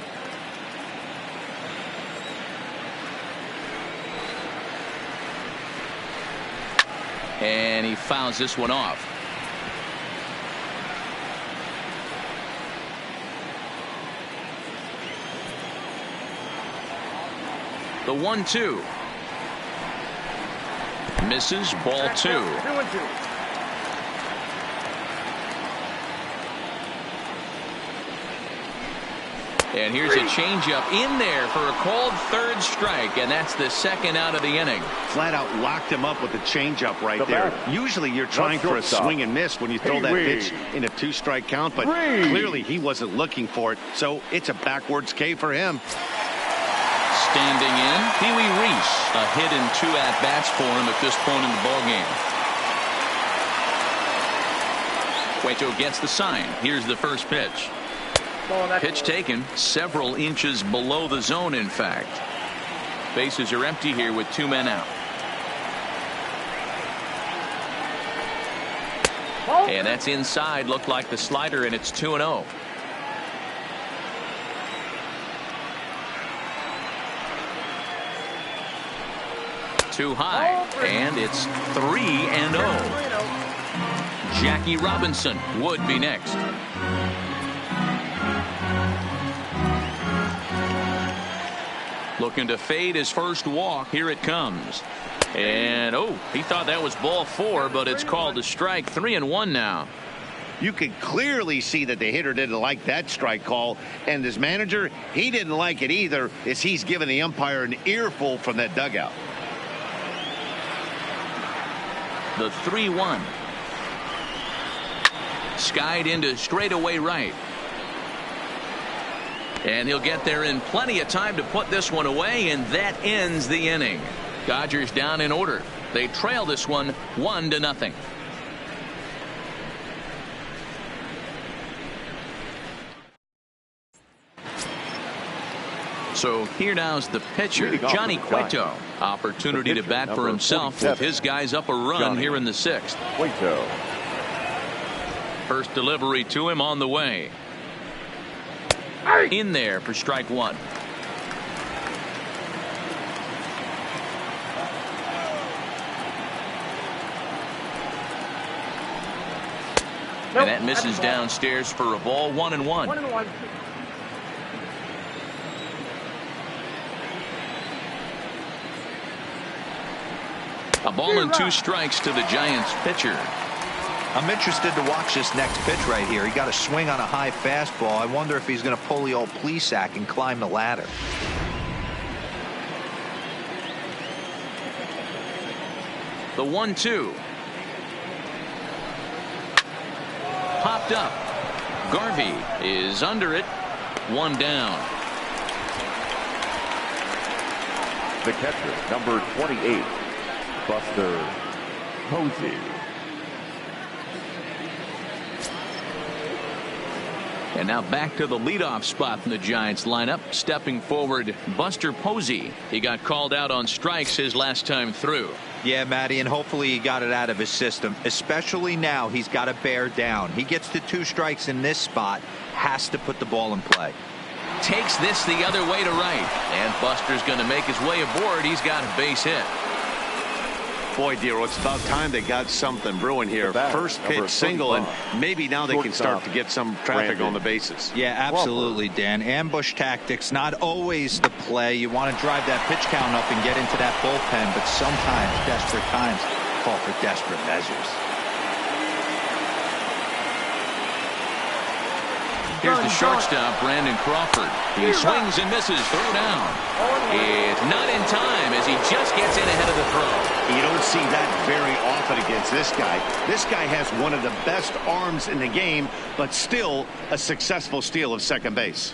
And he fouls this one off. The 1-2. Misses, ball 2. 2-2. And here's a changeup in there for a called third strike, and that's the second out of the inning. Flat out locked him up with the changeup right The there. batter. Usually you're trying for a swing and miss when you throw that pitch in a 2-strike count, but clearly he wasn't looking for it, so it's a backwards K for him. Standing in, Pee Wee Reese. A hit and 2 at-bats for him at this point in the ballgame. Cueto gets the sign. Here's the first pitch. Pitch taken several inches below the zone, in fact. Bases are empty here with 2 men out. And that's inside. Looked like the slider, and it's 2-0. Too high, and it's 3-0. Jackie Robinson would be next. Looking to fade his first walk. Here it comes. And he thought that was ball 4, but it's called a strike. 3-1 now. You could clearly see that the hitter didn't like that strike call, and his manager, he didn't like it either, as he's giving the umpire an earful from that dugout. The 3-1. Skied into straightaway right. And he'll get there in plenty of time to put this one away, and that ends the inning. Dodgers down in order. They trail this one 1-0. So here now's the pitcher, Johnny Cueto. Opportunity to bat for himself with his guys up a run here in the 6th. Cueto. First delivery to him on the way. In there for strike 1. And that misses downstairs for a ball. 1-1. A ball and 2 strikes to the Giants pitcher. I'm interested to watch this next pitch right here. He got a swing on a high fastball. I wonder if he's going to pull the old Plesac and climb the ladder. The 1-2. Popped up. Garvey is under it. 1 down. The catcher, number 28, Buster Posey. And now back to the leadoff spot in the Giants lineup. Stepping forward, Buster Posey. He got called out on strikes his last time through. Yeah, Matty, and hopefully he got it out of his system. Especially now, he's got to bear down. He gets to 2 strikes in this spot, has to put the ball in play. Takes this the other way to right. And Buster's going to make his way aboard. He's got a base hit. Boy, Dero, it's about time they got something brewing here. First pitch single, and maybe now they can start to get some traffic on the bases. Yeah, absolutely, Dan. Ambush tactics, not always the play. You want to drive that pitch count up and get into that bullpen, but sometimes desperate times call for desperate measures. Here's the shortstop, Brandon Crawford. He swings and misses. Throw down. It's not in time as he just gets in ahead of the throw. You don't see that very often against this guy. This guy has one of the best arms in the game, but still a successful steal of second base.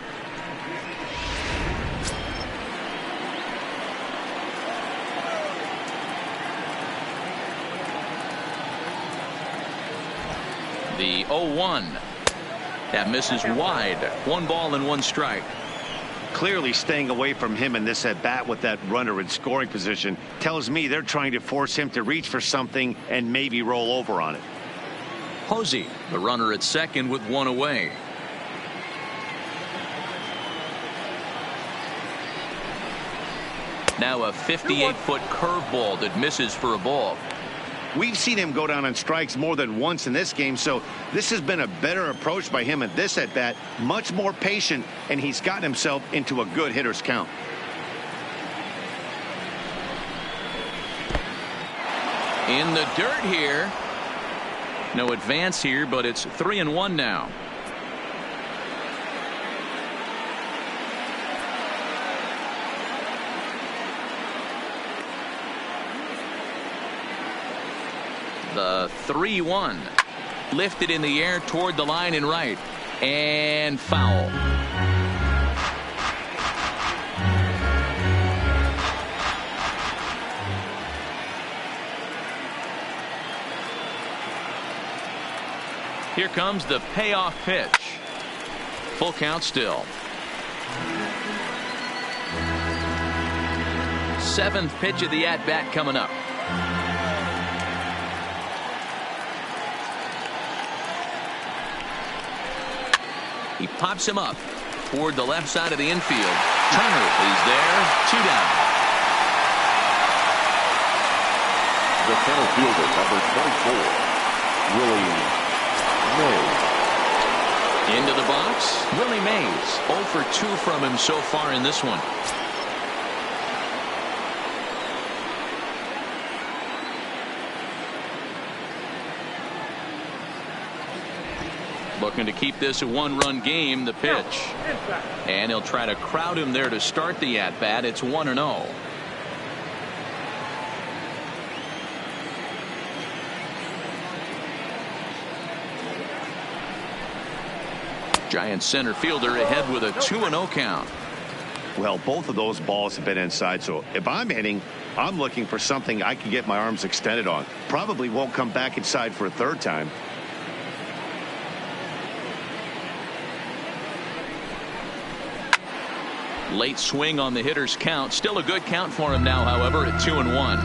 The 0-1. That misses wide. 1 ball and 1 strike. Clearly staying away from him in this at bat with that runner in scoring position tells me they're trying to force him to reach for something and maybe roll over on it. Posey, the runner at second with 1 away. Now a 58-foot curveball that misses for a ball. We've seen him go down on strikes more than once in this game, so this has been a better approach by him at this at bat. Much more patient, and he's gotten himself into a good hitter's count. In the dirt here. No advance here, but it's 3-1 now. The 3-1. Lifted in the air toward the line and right. And foul. Here comes the payoff pitch. Full count still. 7th pitch of the at-bat coming up. He pops him up toward the left side of the infield. Turner is there. 2 down. The center fielder, number 24, Willie Mays. Into the box, Willie Mays. 0 for 2 from him so far in this one. Looking to keep this a 1-run game. The pitch. And he'll try to crowd him there to start the at-bat. It's 1-0. Giants center fielder ahead with a 2-0 count. Well, both of those balls have been inside, so if I'm hitting, I'm looking for something I can get my arms extended on. Probably won't come back inside for a 3rd time. Late swing on the hitter's count. Still a good count for him now, however, at 2-1.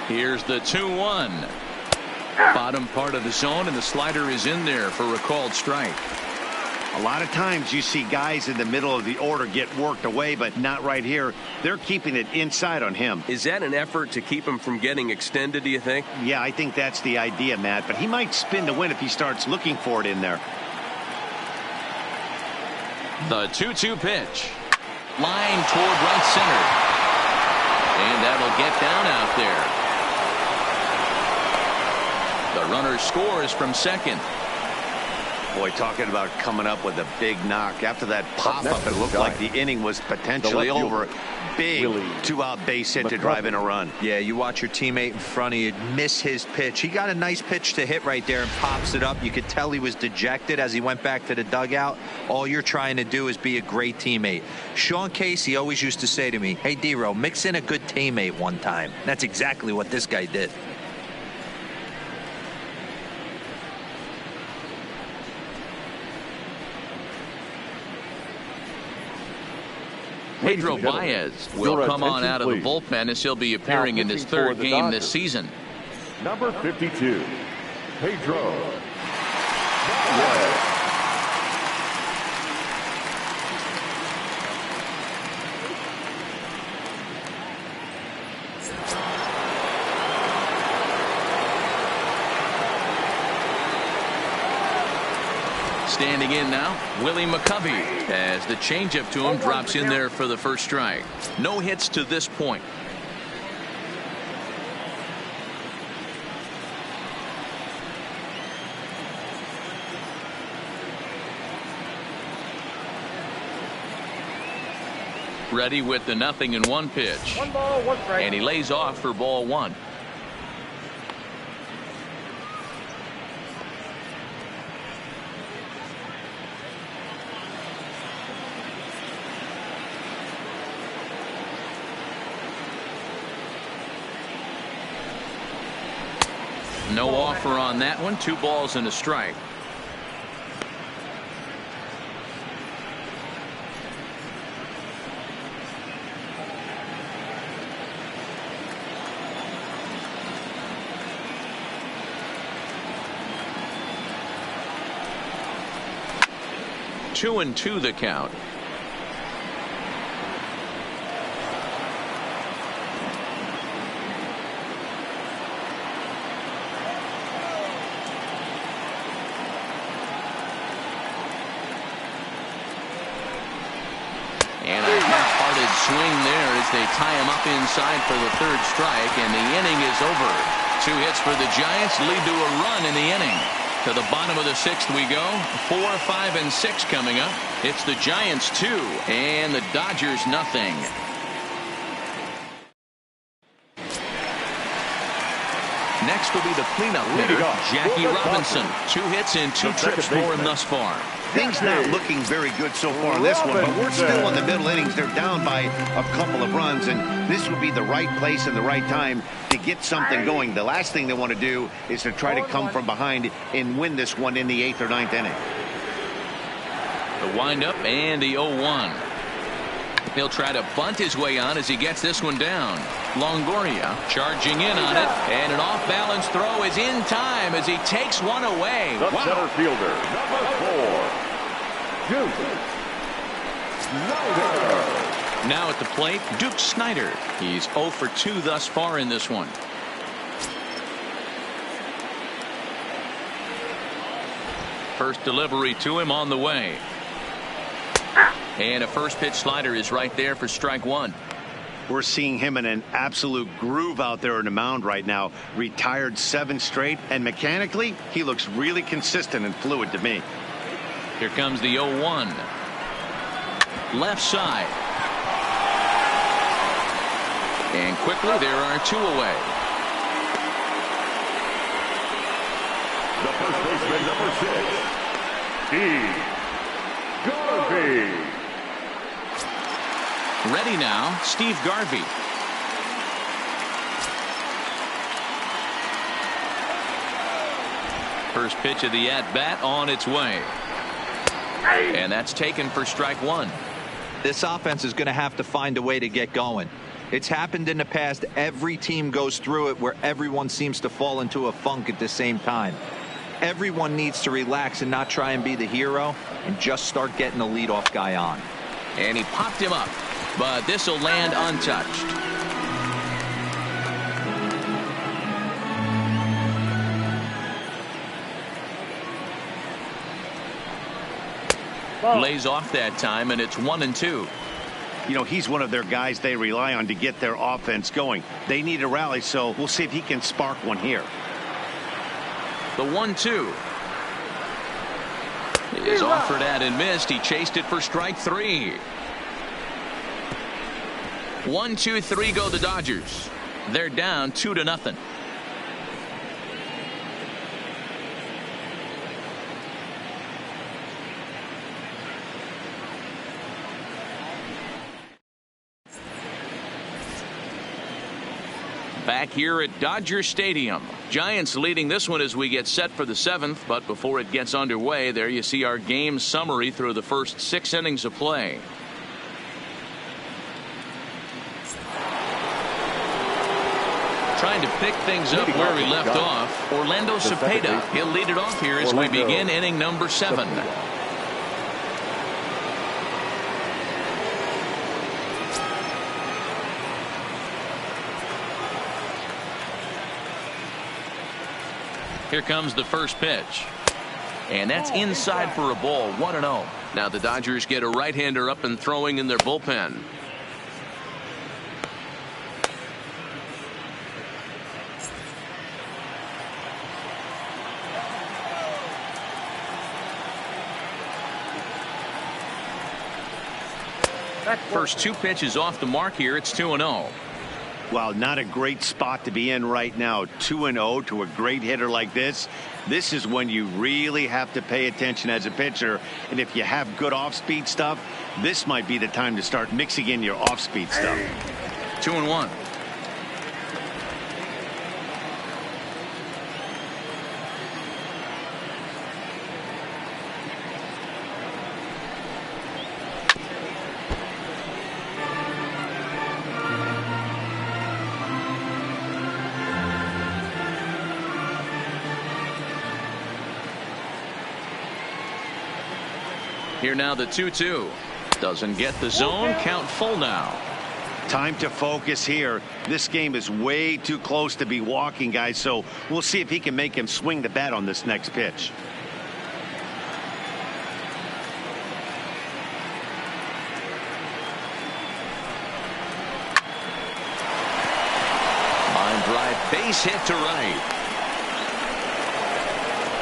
Here's the 2-1. Bottom part of the zone, and the slider is in there for a called strike. A lot of times you see guys in the middle of the order get worked away, but not right here. They're keeping it inside on him. Is that an effort to keep him from getting extended, do you think? Yeah, I think that's the idea, Matt, but he might spin to win if he starts looking for it in there. The 2-2 pitch. Line toward right center. And that'll get down out there. The runner scores from second. Boy, talking about coming up with a big knock. After that pop-up, it looked like the inning was potentially over. Big 2-out base hit to drive in a run. Yeah, you watch your teammate in front of you miss his pitch. He got a nice pitch to hit right there and pops it up. You could tell he was dejected as he went back to the dugout. All you're trying to do is be a great teammate. Sean Casey always used to say to me, hey, D-Row, mix in a good teammate one time. That's exactly what this guy did. Pedro Baez will come on out of the bullpen as he'll be appearing in his 3rd game this season. Number 52, Pedro Baez. Standing in now, Willie McCovey, as the changeup to him drops in there for the first strike. No hits to this point. Ready with the 0-1 pitch. 1 ball, 1 strike. And he lays off for ball 1. No offer on that one. 2 balls and a strike. Two and 2 the count. And a half-hearted swing there as they tie him up inside for the 3rd strike, and the inning is over. 2 hits for the Giants lead to a run in the inning. To the bottom of the 6th we go. 4, 5, and 6 coming up. It's the Giants 2 and the Dodgers nothing. Next will be the cleanup hitter, Jackie Robinson. 2 hits and 2 trips for him thus far. Things not looking very good so far in this one, but we're still in the middle innings. They're down by a couple of runs, and this would be the right place and the right time to get something going. The last thing they want to do is to try to come from behind and win this one in the 8th or 9th inning. The windup and the 0-1. He'll try to bunt his way on as he gets this one down. Longoria charging in on it, and an off-balance throw is in time as he takes one away. The center fielder, number 4, Duke Snyder. Now at the plate, Duke Snyder. He's 0 for 2 thus far in this one. First delivery to him on the way. And a first pitch slider is right there for strike 1. We're seeing him in an absolute groove out there in the mound right now. Retired 7 straight, and mechanically, he looks really consistent and fluid to me. Here comes the 0-1. Left side. And quickly, there are 2 away. The first baseman, number 6, Steve Garvey. Ready now, Steve Garvey. First pitch of the at-bat on its way. And that's taken for strike 1. This offense is going to have to find a way to get going. It's happened in the past. Every team goes through it where everyone seems to fall into a funk at the same time. Everyone needs to relax and not try and be the hero and just start getting the leadoff guy on. And he popped him up, but this will land untouched. Lays off that time, and it's 1-2. You know, he's one of their guys they rely on to get their offense going. They need a rally, so we'll see if he can spark one here. The 1-2 is offered at and missed. He chased it for strike 3. 1, 2, 3 go the Dodgers. They're down 2-0. Back here at Dodger Stadium. Giants leading this one as we get set for the 7th, but before it gets underway, there you see our game summary through the first 6 innings of play. Trying to pick things up where we left off, Orlando Cepeda. He'll lead it off here as we begin inning number 7. Here comes the first pitch. And that's inside for a ball, 1-0. Now the Dodgers get a right-hander up and throwing in their bullpen. First 2 pitches off the mark here. It's 2-0. Wow, not a great spot to be in right now. 2-0 to a great hitter like this. This is when you really have to pay attention as a pitcher. And if you have good off-speed stuff, this might be the time to start mixing in your off-speed stuff. 2-1. Here now the 2-2. Doesn't get the zone. Count full now. Time to focus here. This game is way too close to be walking, guys, so we'll see if he can make him swing the bat on this next pitch. Line drive, base hit to right.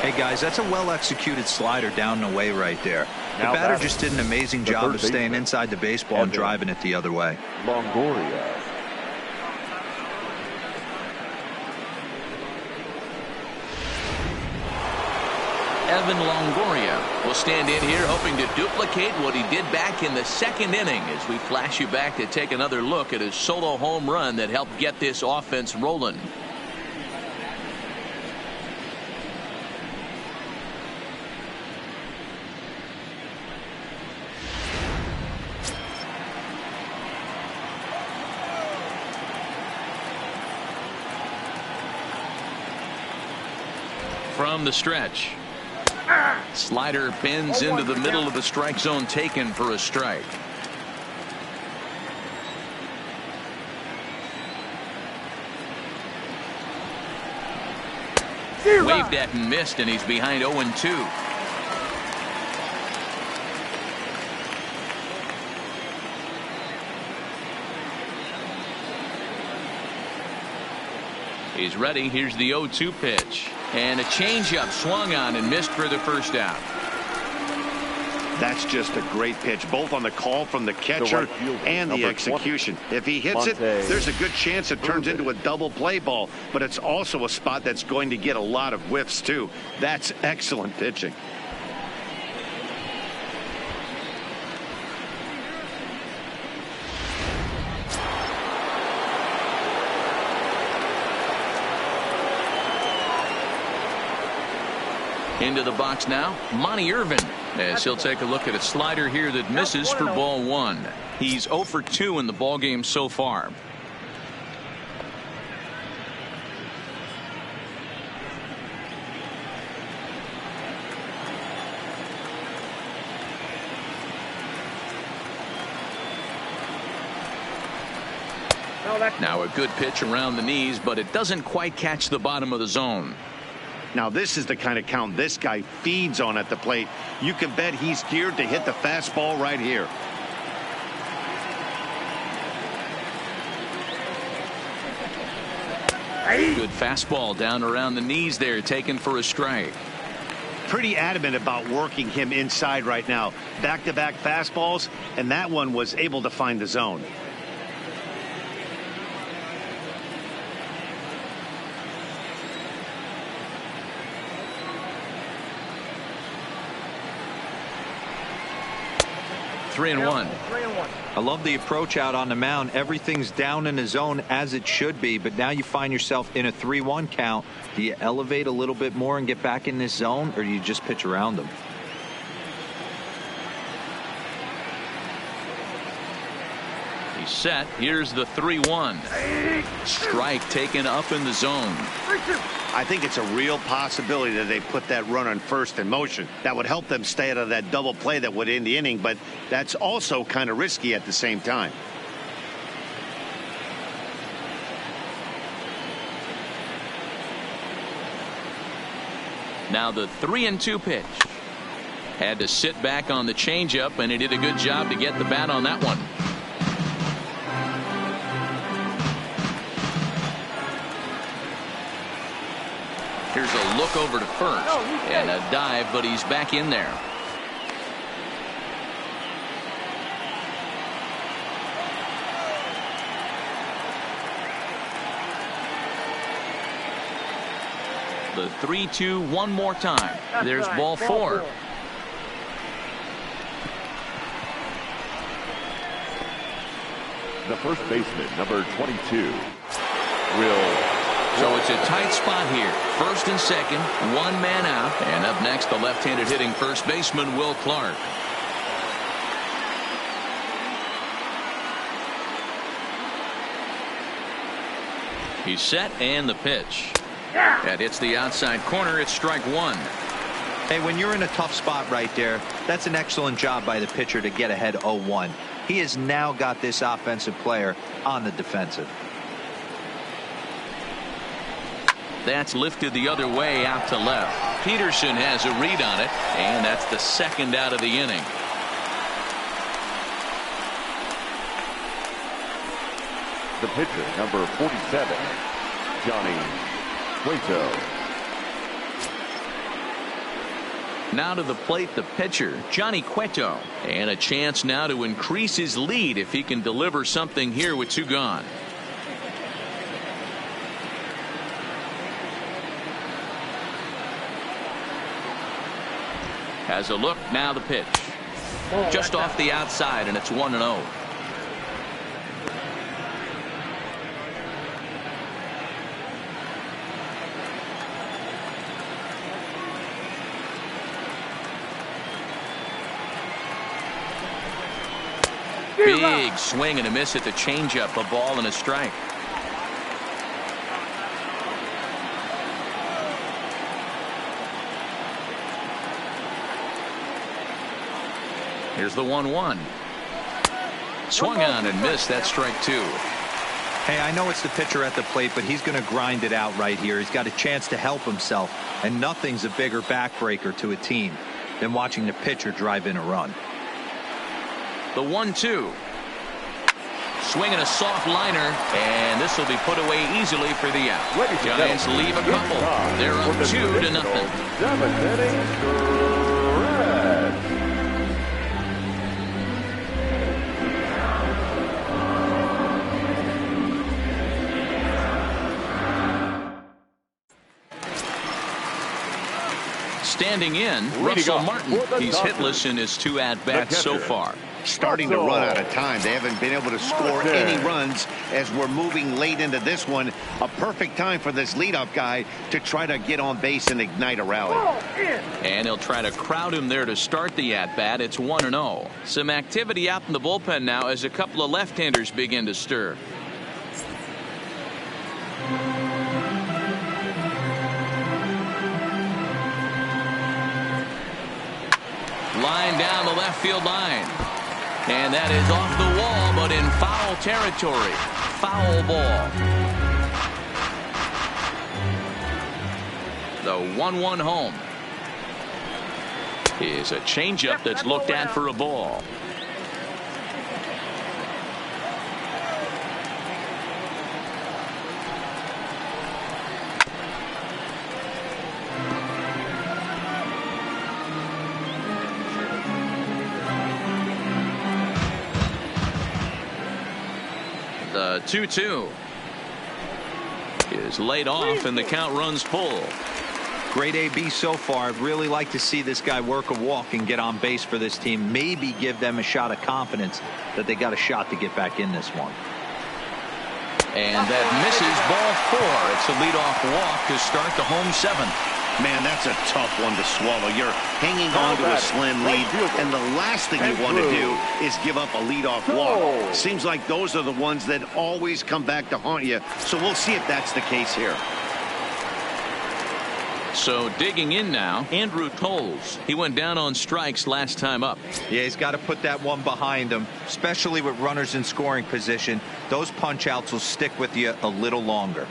Hey guys, that's a well-executed slider down and away right there. The Now batter that's just did an amazing the job third of staying baseman, inside the baseball and driving it the other way. Longoria. Evan Longoria will stand in here hoping to duplicate what he did back in the second inning as we flash you back to take another look at his solo home run that helped get this offense rolling. From the stretch. Slider bends into the middle of the strike zone, taken for a strike. Waved at and missed, and he's behind 0-2. He's ready. Here's the 0-2 pitch. And a changeup swung on and missed for the first out. That's just a great pitch, both on the call from the catcher and the execution. If he hits it, there's a good chance it turns into a double play ball, but it's also a spot that's going to get a lot of whiffs, too. That's excellent pitching. Into the box now, Monty Irvin, as he'll take a look at a slider here that misses for ball one. He's 0 for 2 in the ball game so far. Now a good pitch around the knees, but it doesn't quite catch the bottom of the zone. Now this is the kind of count this guy feeds on at the plate. You can bet he's geared to hit the fastball right here. Good fastball down around the knees there, taken for a strike. Pretty adamant about working him inside right now. Back-to-back fastballs, and that one was able to find the zone. Three and one. I love the approach out on the mound. Everything's down in the zone as it should be, but now you find yourself in a 3-1 count. Do you elevate a little bit more and get back in this zone, or do you just pitch around them? He's set. Here's the 3-1. Strike taken up in the zone. I think it's a real possibility that they put that run on first in motion. That would help them stay out of that double play that would end the inning, but that's also kind of risky at the same time. Now the 3-2 pitch. Had to sit back on the changeup, and he did a good job to get the bat on that one. Here's a look over to first and a dive, but he's back in there. The 3-2 one more time. There's ball four. The first baseman, number 22, will. So it's a tight spot here. First and second, one man out. And up next, the left-handed hitting first baseman, Will Clark. He's set, and the pitch. That hits the outside corner. It's strike one. Hey, when you're in a tough spot right there, that's an excellent job by the pitcher to get ahead 0-1. He has now got this offensive player on the defensive. That's lifted the other way out to left. Peterson has a read on it, and that's the second out of the inning. The pitcher, number 47, Johnny Cueto. Now to the plate, the pitcher, Johnny Cueto. And a chance now to increase his lead if he can deliver something here with 2 gone. Has a look, now the pitch. Just off the outside, and it's 1-0. Big swing and a miss at the changeup, a ball and a strike. Here's the 1-1. Swung on and missed. That's strike 2. Hey, I know it's the pitcher at the plate, but he's going to grind it out right here. He's got a chance to help himself, and nothing's a bigger backbreaker to a team than watching the pitcher drive in a run. The 1-2. Swinging a soft liner, and this will be put away easily for the out. Giants leave a couple. They're up 2-0. 7th inning, stretch. Standing in, Russell Martin. He's hitless in his 2 at-bats so far. Starting to run out of time. They haven't been able to score any runs as we're moving late into this one. A perfect time for this leadoff guy to try to get on base and ignite a rally. And he'll try to crowd him there to start the at-bat. It's 1-0. Some activity out in the bullpen now as a couple of left-handers begin to stir. Line down the left field line. And that is off the wall, but in foul territory. Foul ball. The 1-1 home is a changeup that's looked at for a ball. The 2-2 is laid off, and the count runs full. Great AB so far. I'd really like to see this guy work a walk and get on base for this team. Maybe give them a shot of confidence that they got a shot to get back in this one. And that misses, ball 4. It's a leadoff walk to start the home 7th. Man, that's a tough one to swallow. You're hanging on to a slim lead, and the last thing you want to do is give up a leadoff walk. Seems like those are the ones that always come back to haunt you, so we'll see if that's the case here. So digging in now, Andrew Toles. He went down on strikes last time up. Yeah, he's got to put that one behind him, especially with runners in scoring position. Those punch-outs will stick with you a little longer.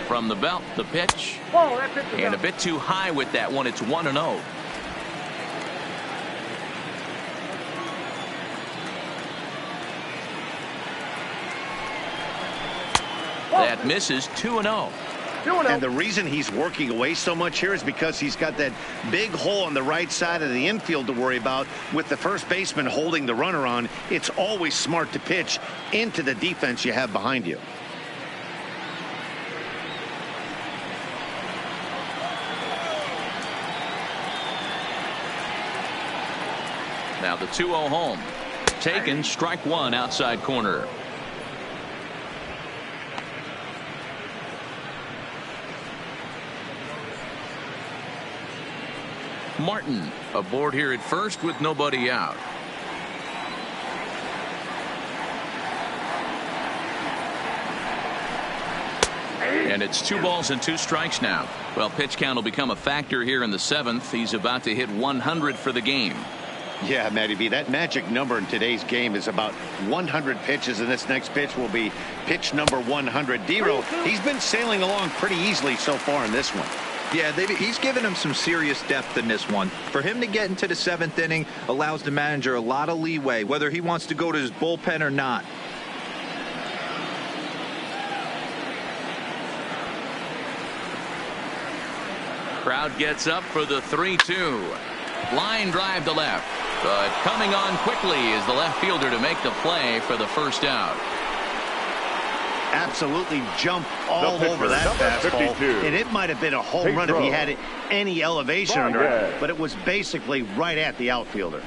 From the belt, the pitch. And a bit too high with that one. It's 1-0. That misses, 2-0. And the reason he's working away so much here is because he's got that big hole on the right side of the infield to worry about. With the first baseman holding the runner on, it's always smart to pitch into the defense you have behind you. Now the 2-0 home. Taken, strike 1 outside corner. Martin aboard here at first with nobody out. And it's 2 balls and 2 strikes now. Well, pitch count will become a factor here in the 7th. He's about to hit 100 for the game. Yeah, Matty B, that magic number in today's game is about 100 pitches, and this next pitch will be pitch number 100. D-Row, he's been sailing along pretty easily so far in this one. Yeah, he's given him some serious depth in this one. For him to get into the 7th inning allows the manager a lot of leeway, whether he wants to go to his bullpen or not. Crowd gets up for the 3-2. Line drive to left. But coming on quickly is the left fielder to make the play for the first out. Absolutely jump all over that fastball. And it might have been a home run if he had any elevation under it. But it was basically right at the outfielder.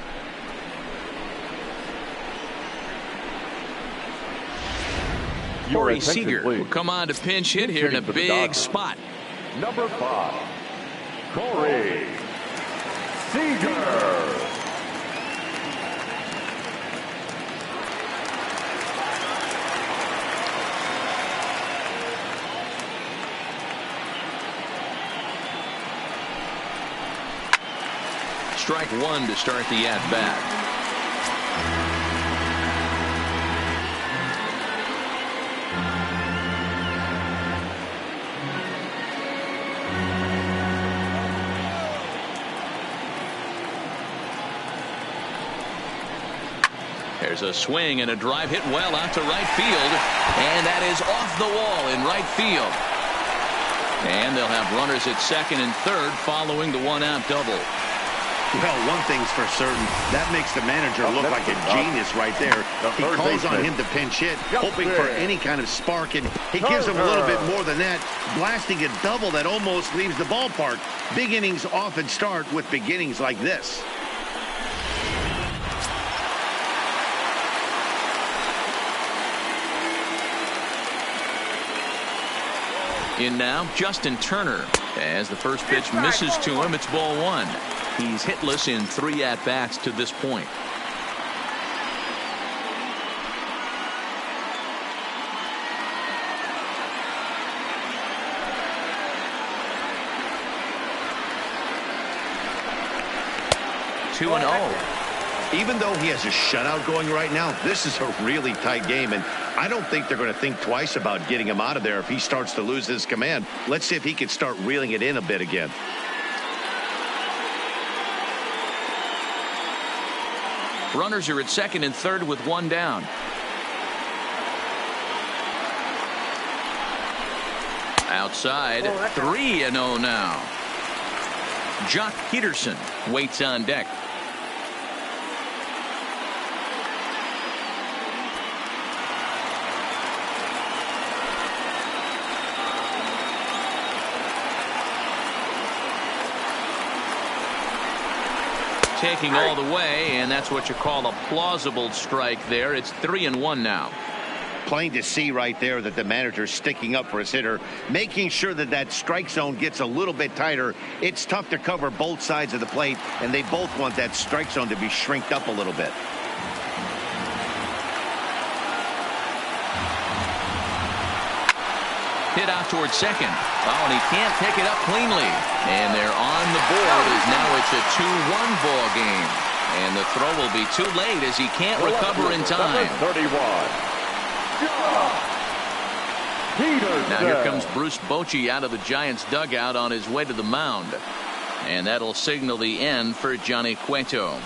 Corey Seager will come on to pinch hit here in a big spot. Number 5, Corey Seager. Strike 1 to start the at-bat. There's a swing and a drive hit well out to right field, and that is off the wall in right field. And they'll have runners at second and third following the 1-out double. Well, one thing's for certain, that makes the manager look like a genius right there. He calls on him to pinch hit, hoping for any kind of spark, and he gives him a little bit more than that, blasting a double that almost leaves the ballpark. Big innings often start with beginnings like this. In now, Justin Turner. As the first pitch misses to him, it's ball 1. He's hitless in 3 at-bats to this point. Two and 0. Even though he has a shutout going right now, this is a really tight game, and I don't think they're going to think twice about getting him out of there if he starts to lose his command. Let's see if he can start reeling it in a bit again. Runners are at second and third with 1 down. Outside, 3-0 now. Jock Peterson waits on deck. Taking all the way, and that's what you call a plausible strike there. It's 3-1 now. Plain to see right there that the manager's sticking up for his hitter, making sure that that strike zone gets a little bit tighter. It's tough to cover both sides of the plate, and they both want that strike zone to be shrinked up a little bit. Hit out towards second. Oh, and he can't pick it up cleanly. And they're on the board as now it's a 2-1 ball game. And the throw will be too late as he can't recover in time. 31. Now here comes Bruce Bochy out of the Giants dugout on his way to the mound. And that'll signal the end for Johnny Cueto.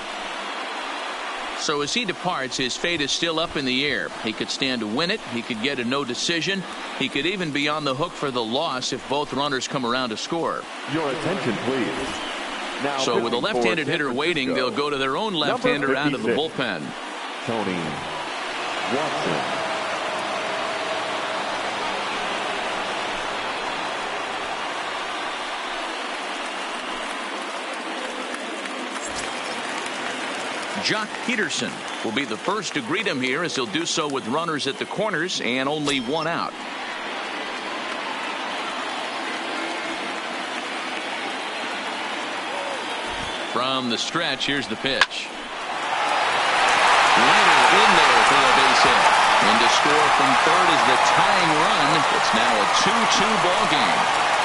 So as he departs, his fate is still up in the air. He could stand to win it. He could get a no decision. He could even be on the hook for the loss if both runners come around to score. Your attention, please. Now, so with a left-handed hitter waiting, they'll go to their own left-hander out of the bullpen. Tony Watson. Jock Peterson will be the first to greet him here, as he'll do so with runners at the corners and only 1 out. From the stretch, here's the pitch. Later in there for a base hit. And to score from third is the tying run. It's now a 2-2 ball game.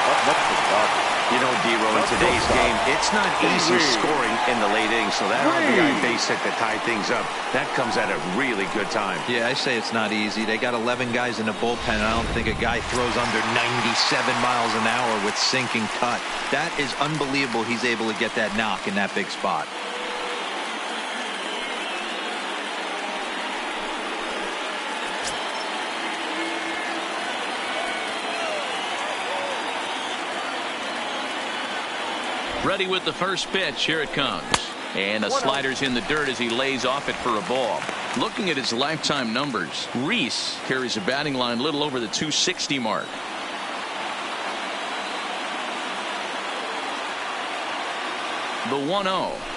Up next is Dodgers. You know, D-Row, in today's game, it's not easy scoring in the late innings, so that RBI base hit to tie things up, that comes at a really good time. Yeah, I say it's not easy. They got 11 guys in the bullpen, and I don't think a guy throws under 97 miles an hour with sinking cut. That is unbelievable he's able to get that knock in that big spot. Ready with the first pitch. Here it comes. And the slider's in the dirt as he lays off it for a ball. Looking at his lifetime numbers, Reese carries a batting line a little over the 260 mark. The 1-0.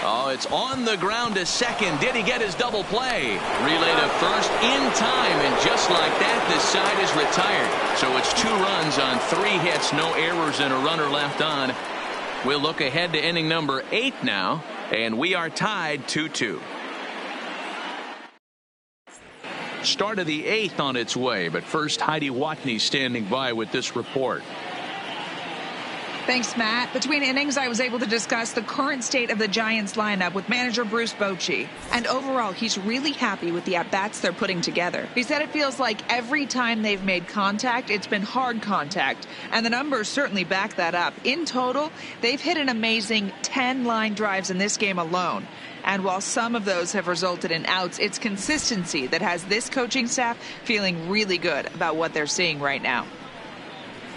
Oh, it's on the ground to second. Did he get his double play? Relay to first in time, and just like that, this side is retired. So it's 2 runs on 3 hits, no errors, and a runner left on. We'll look ahead to inning number 8 now, and we are tied 2-2. Start of the 8th on its way, but first Heidi Watney standing by with this report. Thanks, Matt. Between innings, I was able to discuss the current state of the Giants lineup with manager Bruce Bochy. And overall, he's really happy with the at-bats they're putting together. He said it feels like every time they've made contact, it's been hard contact. And the numbers certainly back that up. In total, they've hit an amazing 10 line drives in this game alone. And while some of those have resulted in outs, it's consistency that has this coaching staff feeling really good about what they're seeing right now.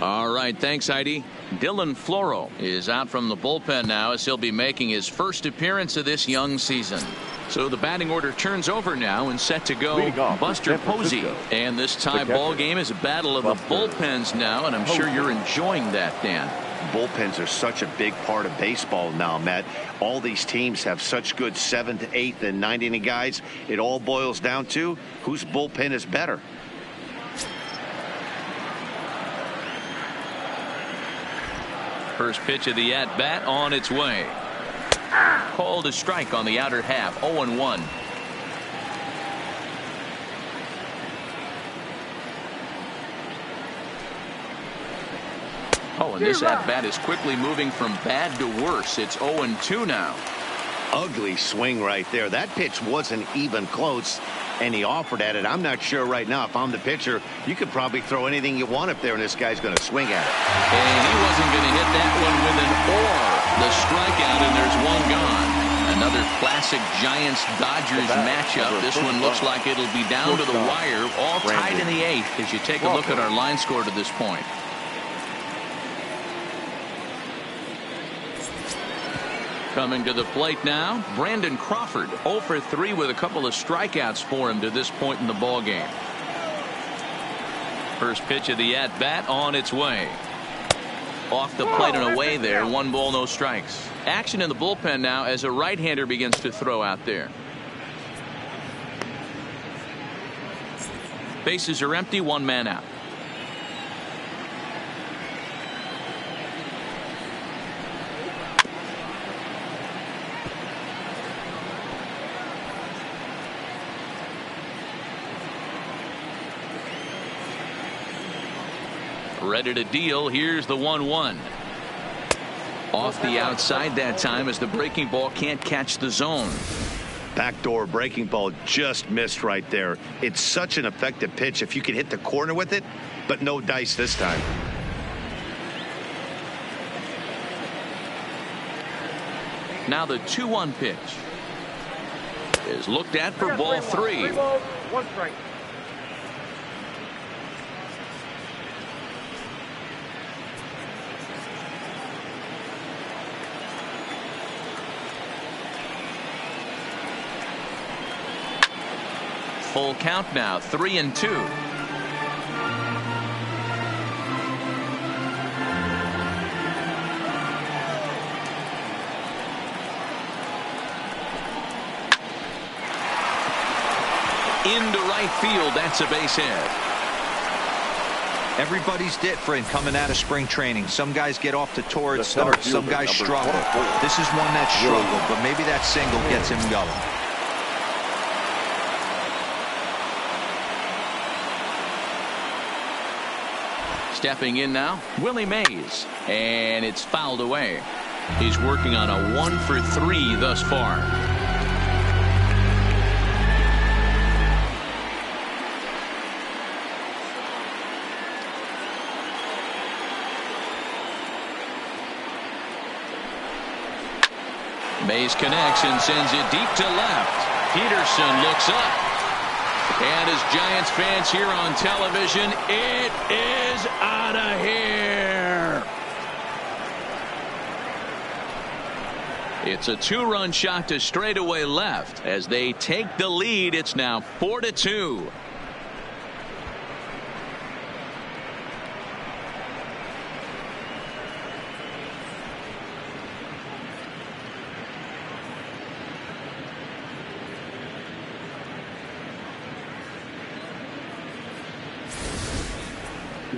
All right, thanks, Heidi. Dylan Floro is out from the bullpen now as he'll be making his first appearance of this young season. So the batting order turns over now and set to go Buster Posey. And this tie ball game is a battle of the bullpens now, and I'm sure you're enjoying that, Dan. Bullpens are such a big part of baseball now, Matt. All these teams have such good 7th, 8th, and 9th inning guys. It all boils down to whose bullpen is better. First pitch of the at-bat on its way. Called a strike on the outer half. 0-1. Oh, and this at-bat is quickly moving from bad to worse. It's 0-2 now. Ugly swing right there. That pitch wasn't even close, and he offered at it. I'm not sure right now if I'm the pitcher. You could probably throw anything you want up there, and this guy's going to swing at it. And he wasn't going to hit that one with an or. The strikeout, and there's one gone. Another classic Giants-Dodgers matchup. This one looks like it'll be down to the wire, all tied in the 8th as you take a look at our line score to this point. Coming to the plate now, Brandon Crawford, 0 for 3 with a couple of strikeouts for him to this point in the ball game. First pitch of the at-bat on its way. Off the plate and away there, 1 ball, no strikes. Action in the bullpen now as a right-hander begins to throw out there. Bases are empty, 1 man out. Ready to deal. Here's the 1-1. Off the outside that time as the breaking ball can't catch the zone. Backdoor breaking ball just missed right there. It's such an effective pitch if you can hit the corner with it, but no dice this time. Now the 2-1 pitch is looked at for ball 3. 3 balls, 1 strike. Full count now, 3-2. Into right field, that's a base hit. Everybody's different coming out of spring training. Some guys get off to torrid starts, some guys struggle. This is one that struggled, but maybe that single gets him going. Stepping in now, Willie Mays. And it's fouled away. He's working on a 1-for-3 thus far. Mays connects and sends it deep to left. Peterson looks up. And as Giants fans here on television, it is out of here. It's a 2-run shot to straightaway left. As they take the lead, it's now 4-2.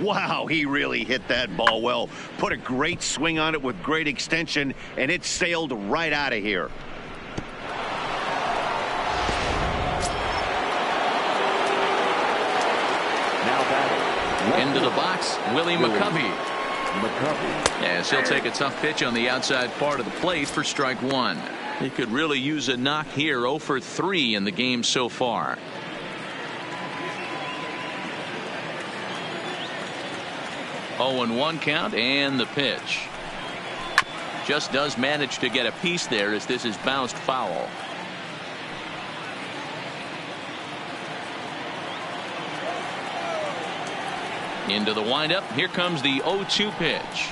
Wow, he really hit that ball well. Put a great swing on it with great extension, and it sailed right out of here. Now batting. Into the box, Willie McCovey. As he'll take a tough pitch on the outside part of the plate for strike one. He could really use a knock here. 0-for-3 in the game so far. Oh, and 1 count, and the pitch. Just does manage to get a piece there as this is bounced foul. Into the windup. Here comes the 0-2 pitch.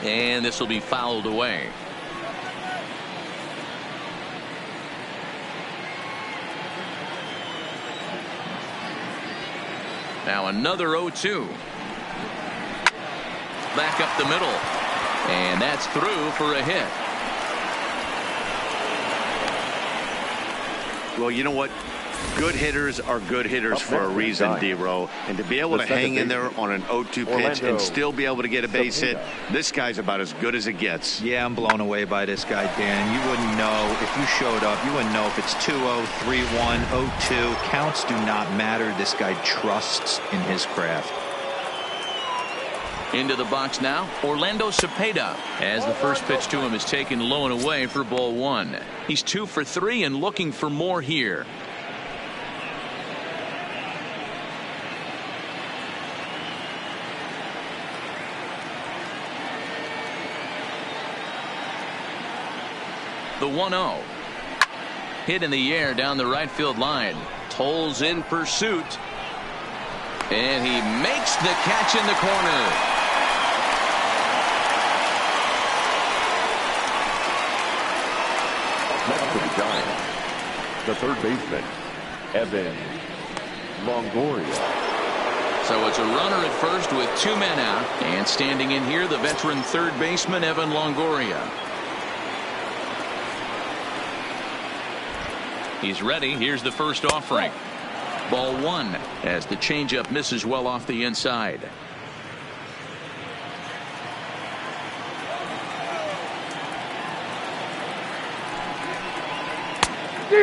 And this will be fouled away. Now another 0-2. Back up the middle. And that's through for a hit. Well, you know what? Good hitters are good hitters for a reason, D-Row. And to be able to hang in there on an 0-2 pitch and still be able to get a base hit, this guy's about as good as it gets. Yeah, I'm blown away by this guy, Dan. You wouldn't know if you showed up. You wouldn't know if it's 2-0, 3-1, 0-2. Counts do not matter. This guy trusts in his craft. Into the box now, Orlando Cepeda, as the first pitch to him is taken low and away for ball one. He's 2-for-3 and looking for more here. The 1-0. Hit in the air down the right field line. Tolles in pursuit. And he makes the catch in the corner. Next to the Giants, the third baseman, Evan Longoria. So it's a runner at first with 2 men out. And standing in here, the veteran third baseman, Evan Longoria. He's ready. Here's the first offering. Ball one as the changeup misses well off the inside.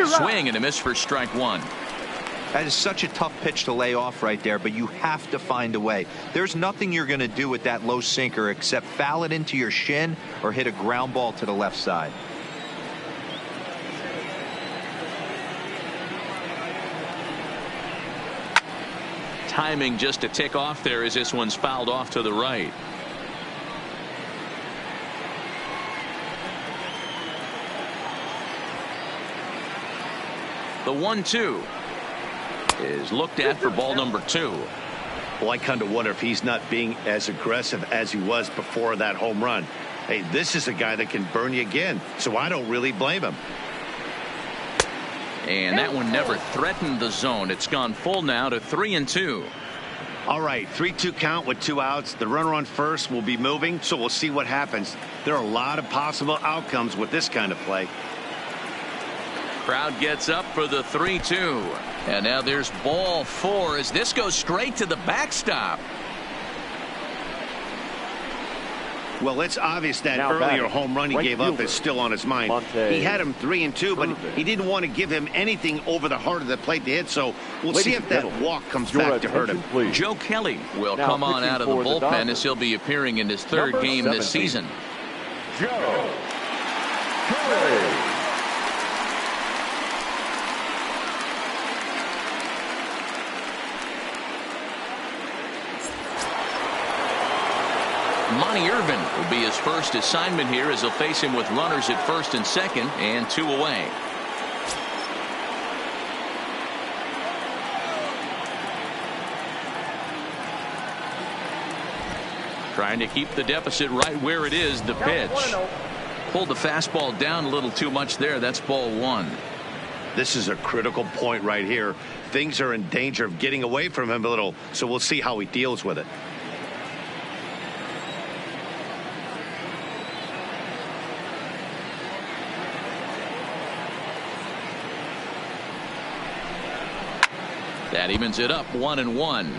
Swing and a miss for strike one. That is such a tough pitch to lay off right there, but you have to find a way. There's nothing you're going to do with that low sinker except foul it into your shin or hit a ground ball to the left side. Timing just to tick off there as this one's fouled off to the right. The 1-2 is looked at for ball number 2. Well, I kind of wonder if he's not being as aggressive as he was before that home run. Hey, this is a guy that can burn you again, so I don't really blame him. And that one never threatened the zone. It's gone full now to 3-2. All right, 3-2 count with 2 outs. The runner on first will be moving, so we'll see what happens. There are a lot of possible outcomes with this kind of play. Crowd gets up for the 3-2. And now there's ball 4 as this goes straight to the backstop. Well, it's obvious that Now earlier batting, home run he right gave up fielder, is still on his mind. He had him 3-2, but he didn't want to give him anything over the heart of the plate to hit, so we'll see if that walk comes back to hurt him. Please. Joe Kelly will Now come on pitching out of the for the bullpen Dodgers. as he'll be appearing in his third Number game this 17, season. Joe Kelly. Monty Irvin will be his first assignment here as he'll face him with runners at first and second and 2 away. Trying to keep the deficit right where it is. The pitch. Pulled the fastball down a little too much there. That's ball 1. This is a critical point right here. Things are in danger of getting away from him a little, so we'll see how he deals with it. That evens it up 1-1.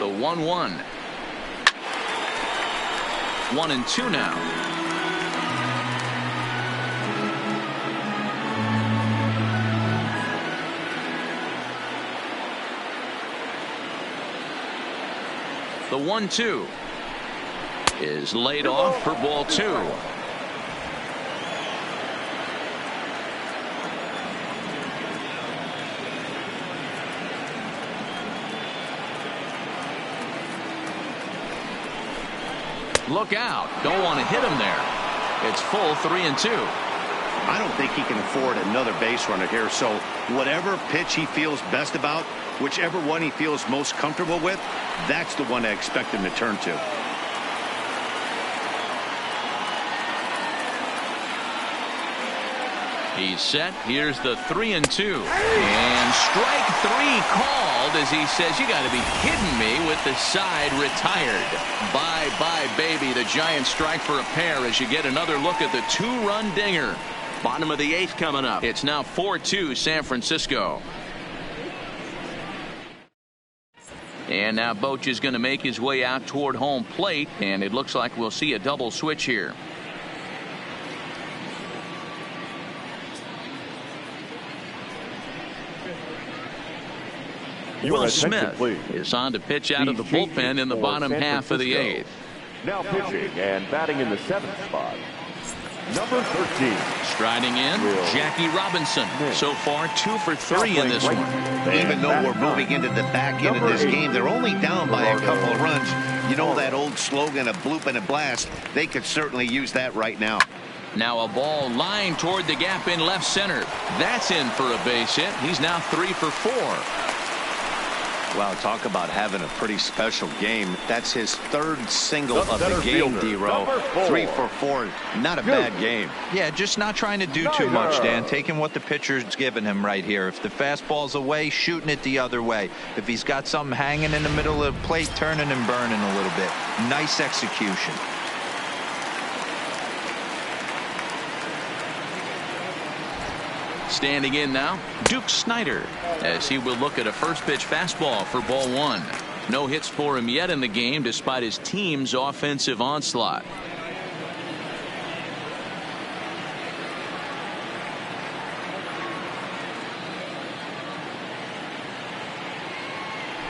The 1-1. 1-2 now. The 1-2 is laid off for ball 2. Look out. Don't want to hit him there. It's full 3-2. I don't think he can afford another base runner here, so whatever pitch he feels best about, whichever one he feels most comfortable with, that's the one I expect him to turn to. He's set. Here's the 3-2. And strike 3 called as he says, you got to be kidding me, with the side retired. Bye bye baby. The Giants strike for a pair as you get another look at the 2-run dinger. Bottom of the 8th coming up. It's now 4-2 San Francisco. And now Boch is going to make his way out toward home plate, and it looks like we'll see a double switch here. Will Smith is on to pitch out of the bullpen in the bottom half of the 8th. Now pitching and batting in the 7th spot, number 13. Striding in, Jackie Robinson. So far 2 for 3 in this one. Even though we're moving into the back end of this game, they're only down by a couple of runs. You know that old slogan, a bloop and a blast. They could certainly use that right now. Now a ball lined toward the gap in left center. That's in for a base hit. He's now 3 for 4. Wow, talk about having a pretty special game. That's his 3rd single of the game, D-Row. 3 for 4. Not a bad game. Yeah, just not trying to do too much, Dan. Taking what the pitcher's giving him right here. If the fastball's away, shooting it the other way. If he's got something hanging in the middle of the plate, turning and burning a little bit. Nice execution. Standing in now, Duke Snider, as he will look at a first pitch fastball for ball 1. No hits for him yet in the game despite his team's offensive onslaught.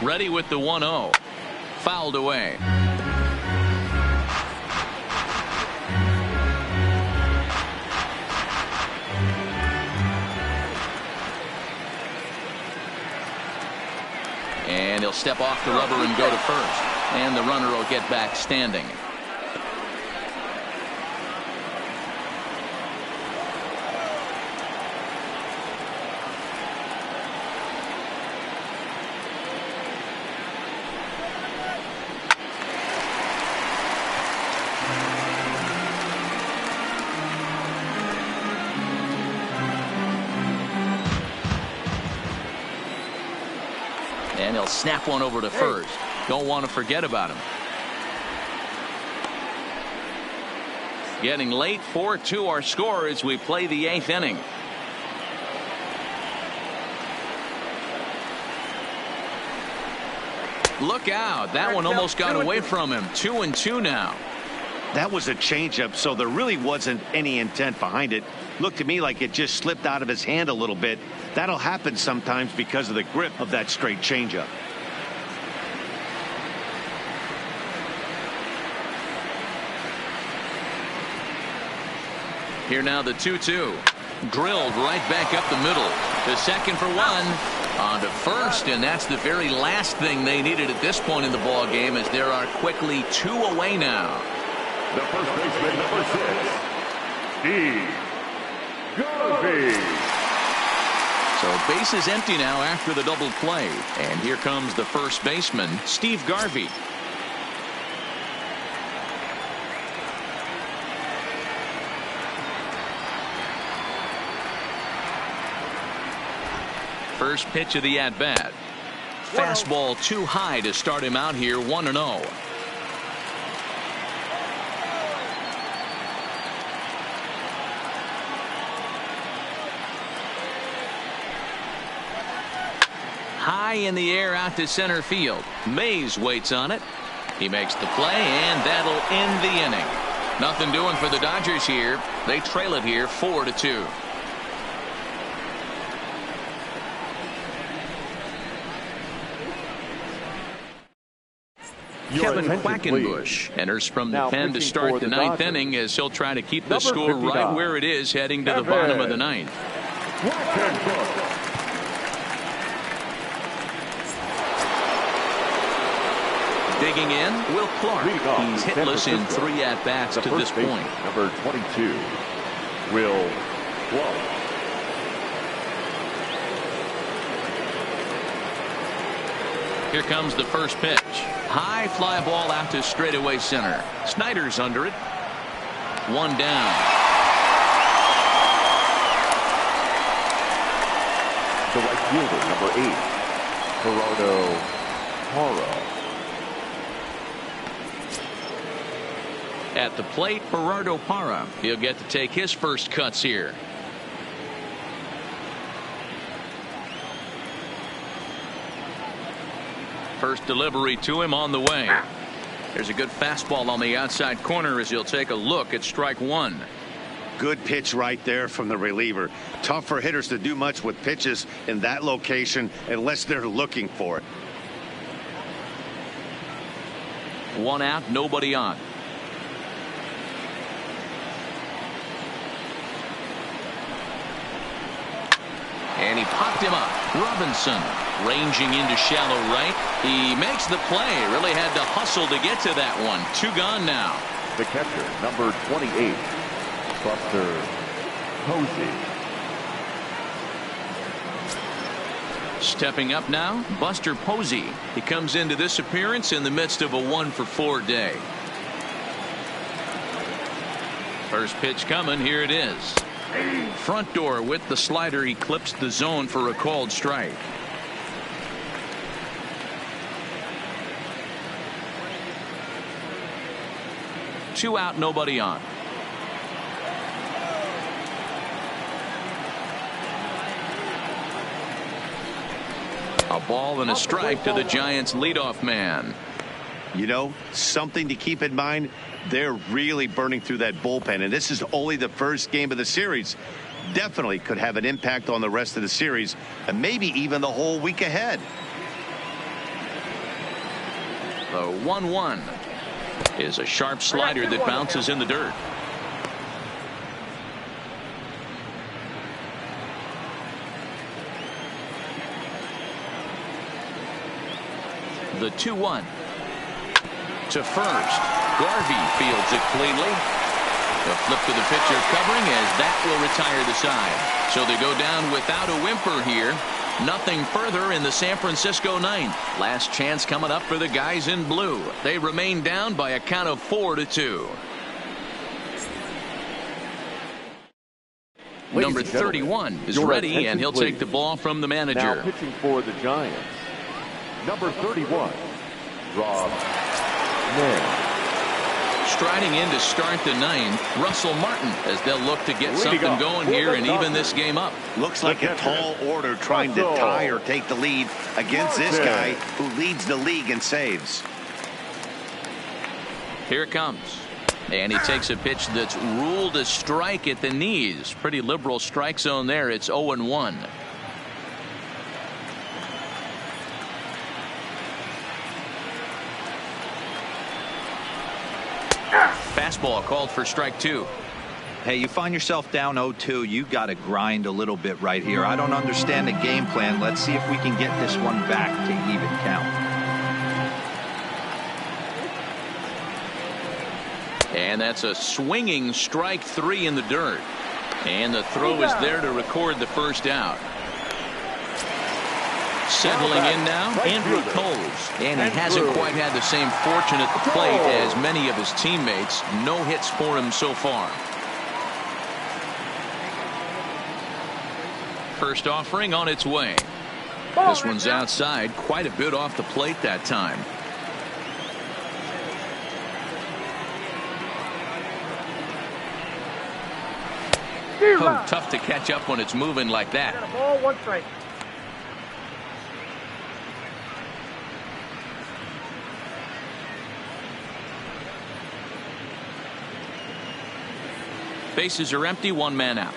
Ready with the 1-0. Fouled away. And he'll step off the rubber and go to first. And the runner will get back standing. And he'll snap one over to first. Don't want to forget about him. Getting late, 4-2 our score as we play the 8th inning. Look out. That one almost got away from him. 2-2 now. That was a changeup, so there really wasn't any intent behind it. Looked to me like it just slipped out of his hand a little bit. That'll happen sometimes because of the grip of that straight changeup. Here now the 2-2. Drilled right back up the middle. The second for one. On to first, and that's the very last thing they needed at this point in the ball game, as there are quickly 2 away now. The first baseman, number 6, Garvey. So base is empty now after the double play, and here comes the first baseman, Steve Garvey. First pitch of the at-bat. Fastball too high to start him out here, 1-0. High in the air out to center field. Mays waits on it. He makes the play, and that'll end the inning. Nothing doing for the Dodgers here. They trail it here 4-2. Kevin Quackenbush enters from the pen to start the 9th inning, as he'll try to keep the score right where it is heading to the bottom of the 9th. Digging in, Will Clark. He's hitless in 3 at-bats to this point. Number 22, Will Clark. Here comes the first pitch. High fly ball out to straightaway center. Snyder's under it. 1 down. The right fielder, number 8, Gerardo Parra. At the plate, Gerardo Parra. He'll get to take his first cuts here. First delivery to him on the way. There's a good fastball on the outside corner as he'll take a look at strike 1. Good pitch right there from the reliever. Tough for hitters to do much with pitches in that location unless they're looking for it. 1 out, nobody on. And he popped him up. Robinson ranging into shallow right. He makes the play. Really had to hustle to get to that one. 2 gone now. The catcher, number 28, Buster Posey. Stepping up now, Buster Posey. He comes into this appearance in the midst of a 1-for-4 day. First pitch coming. Here it is. Front door with the slider eclipsed the zone for a called strike. Two out, nobody on. A ball and a strike to the Giants leadoff man. You know, something to keep in mind. They're really burning through that bullpen, and this is only the first game of the series. Definitely could have an impact on the rest of the series, and maybe even the whole week ahead. The 1-1 is a sharp slider that bounces in the dirt. The 2-1 to first. Garvey fields it cleanly. The flip to the pitcher covering, as that will retire the side. So they go down without a whimper here. Nothing further in the San Francisco ninth. Last chance coming up for the guys in blue. They remain down by a count of 4-2. Number 31 is ready, and he'll take the ball from the manager. Now pitching for the Giants, number 31, Rob Mann. striding in to start the ninth, Russell Martin, as they'll look to get something going here and even this game up. Looks like a tall order trying to tie or take the lead against this guy who leads the league in saves. Here it comes. And he takes a pitch that's ruled a strike at the knees. Pretty liberal strike zone there. It's 0-1. Fastball called for strike 2. Hey, you find yourself down 0-2. You got to grind a little bit right here. I don't understand the game plan. Let's see if we can get this one back to even count. And that's a swinging strike 3 in the dirt. And the throw is there to record the first out. Settling in now, Andrew Coles. And he hasn't quite had the same fortune at the plate as many of his teammates. No hits for him so far. First offering on its way. This one's outside, quite a bit off the plate that time. Oh, tough to catch up when it's moving like that. Ball, 1 strike. Bases are empty, 1 man out.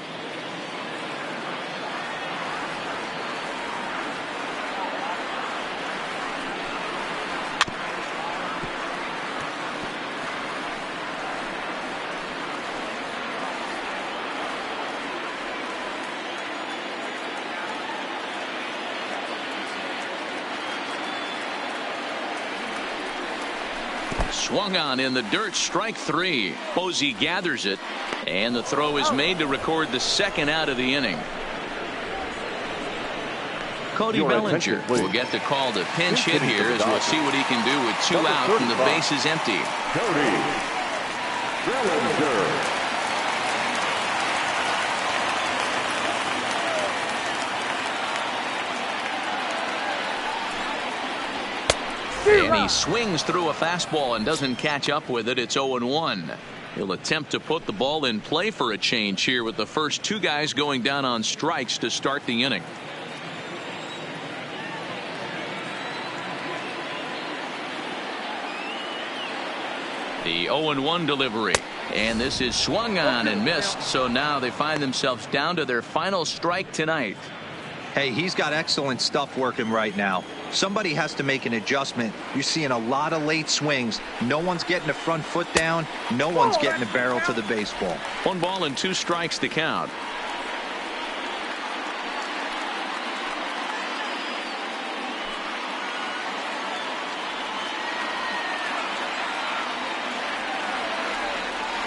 Swung on in the dirt, strike 3. Posey gathers it, and the throw is made to record the second out of the inning. Cody Bellinger will get the call to pinch hit here as we'll see what he can do with 2 out and the bases empty. Cody Bellinger. And he swings through a fastball and doesn't catch up with it. It's 0-1. He'll attempt to put the ball in play for a change here with the first 2 guys going down on strikes to start the inning. The 0-1 delivery. And this is swung on and missed. So now they find themselves down to their final strike tonight. Hey, he's got excellent stuff working right now. Somebody has to make an adjustment. You're seeing a lot of late swings. No one's getting the front foot down. No one's getting the barrel to the baseball. 1 ball and 2 strikes to count.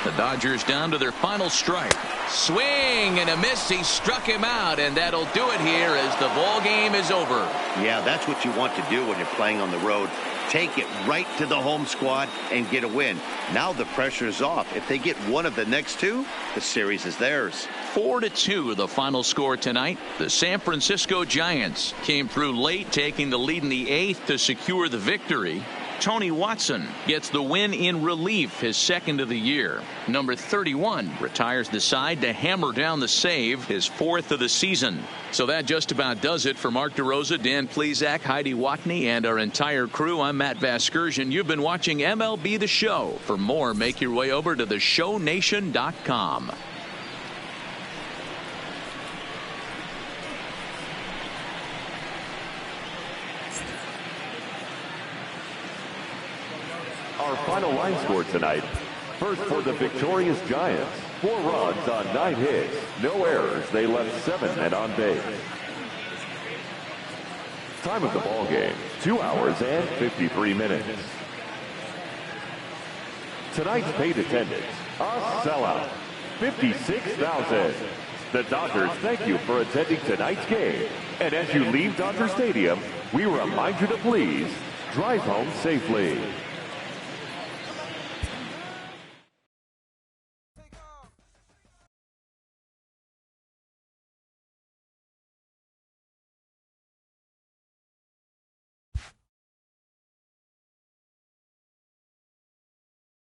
The Dodgers down to their final strike. Swing and a miss. He struck him out, and that'll do it here as the ball game is over. Yeah, that's what you want to do when you're playing on the road. Take it right to the home squad and get a win. Now the pressure is off. If they get one of the next 2, the series is theirs. 4-2 the final score tonight. The San Francisco Giants came through late, taking the lead in the 8th to secure the victory. Tony Watson gets the win in relief, his 2nd of the year. Number 31 retires the side to hammer down the save, his 4th of the season. So that just about does it for Mark DeRosa, Dan Plesac, Heidi Watney, and our entire crew. I'm Matt Vasgersian. You've been watching MLB The Show. For more, make your way over to theshownation.com. Our final line score tonight. First for the victorious Giants. 4 runs on 9 hits. No errors. They left 7 men on base. Time of the ball game, 2 hours and 53 minutes. Tonight's paid attendance, a sellout, 56,000. The Dodgers thank you for attending tonight's game. And as you leave Dodger Stadium, we remind you to please drive home safely.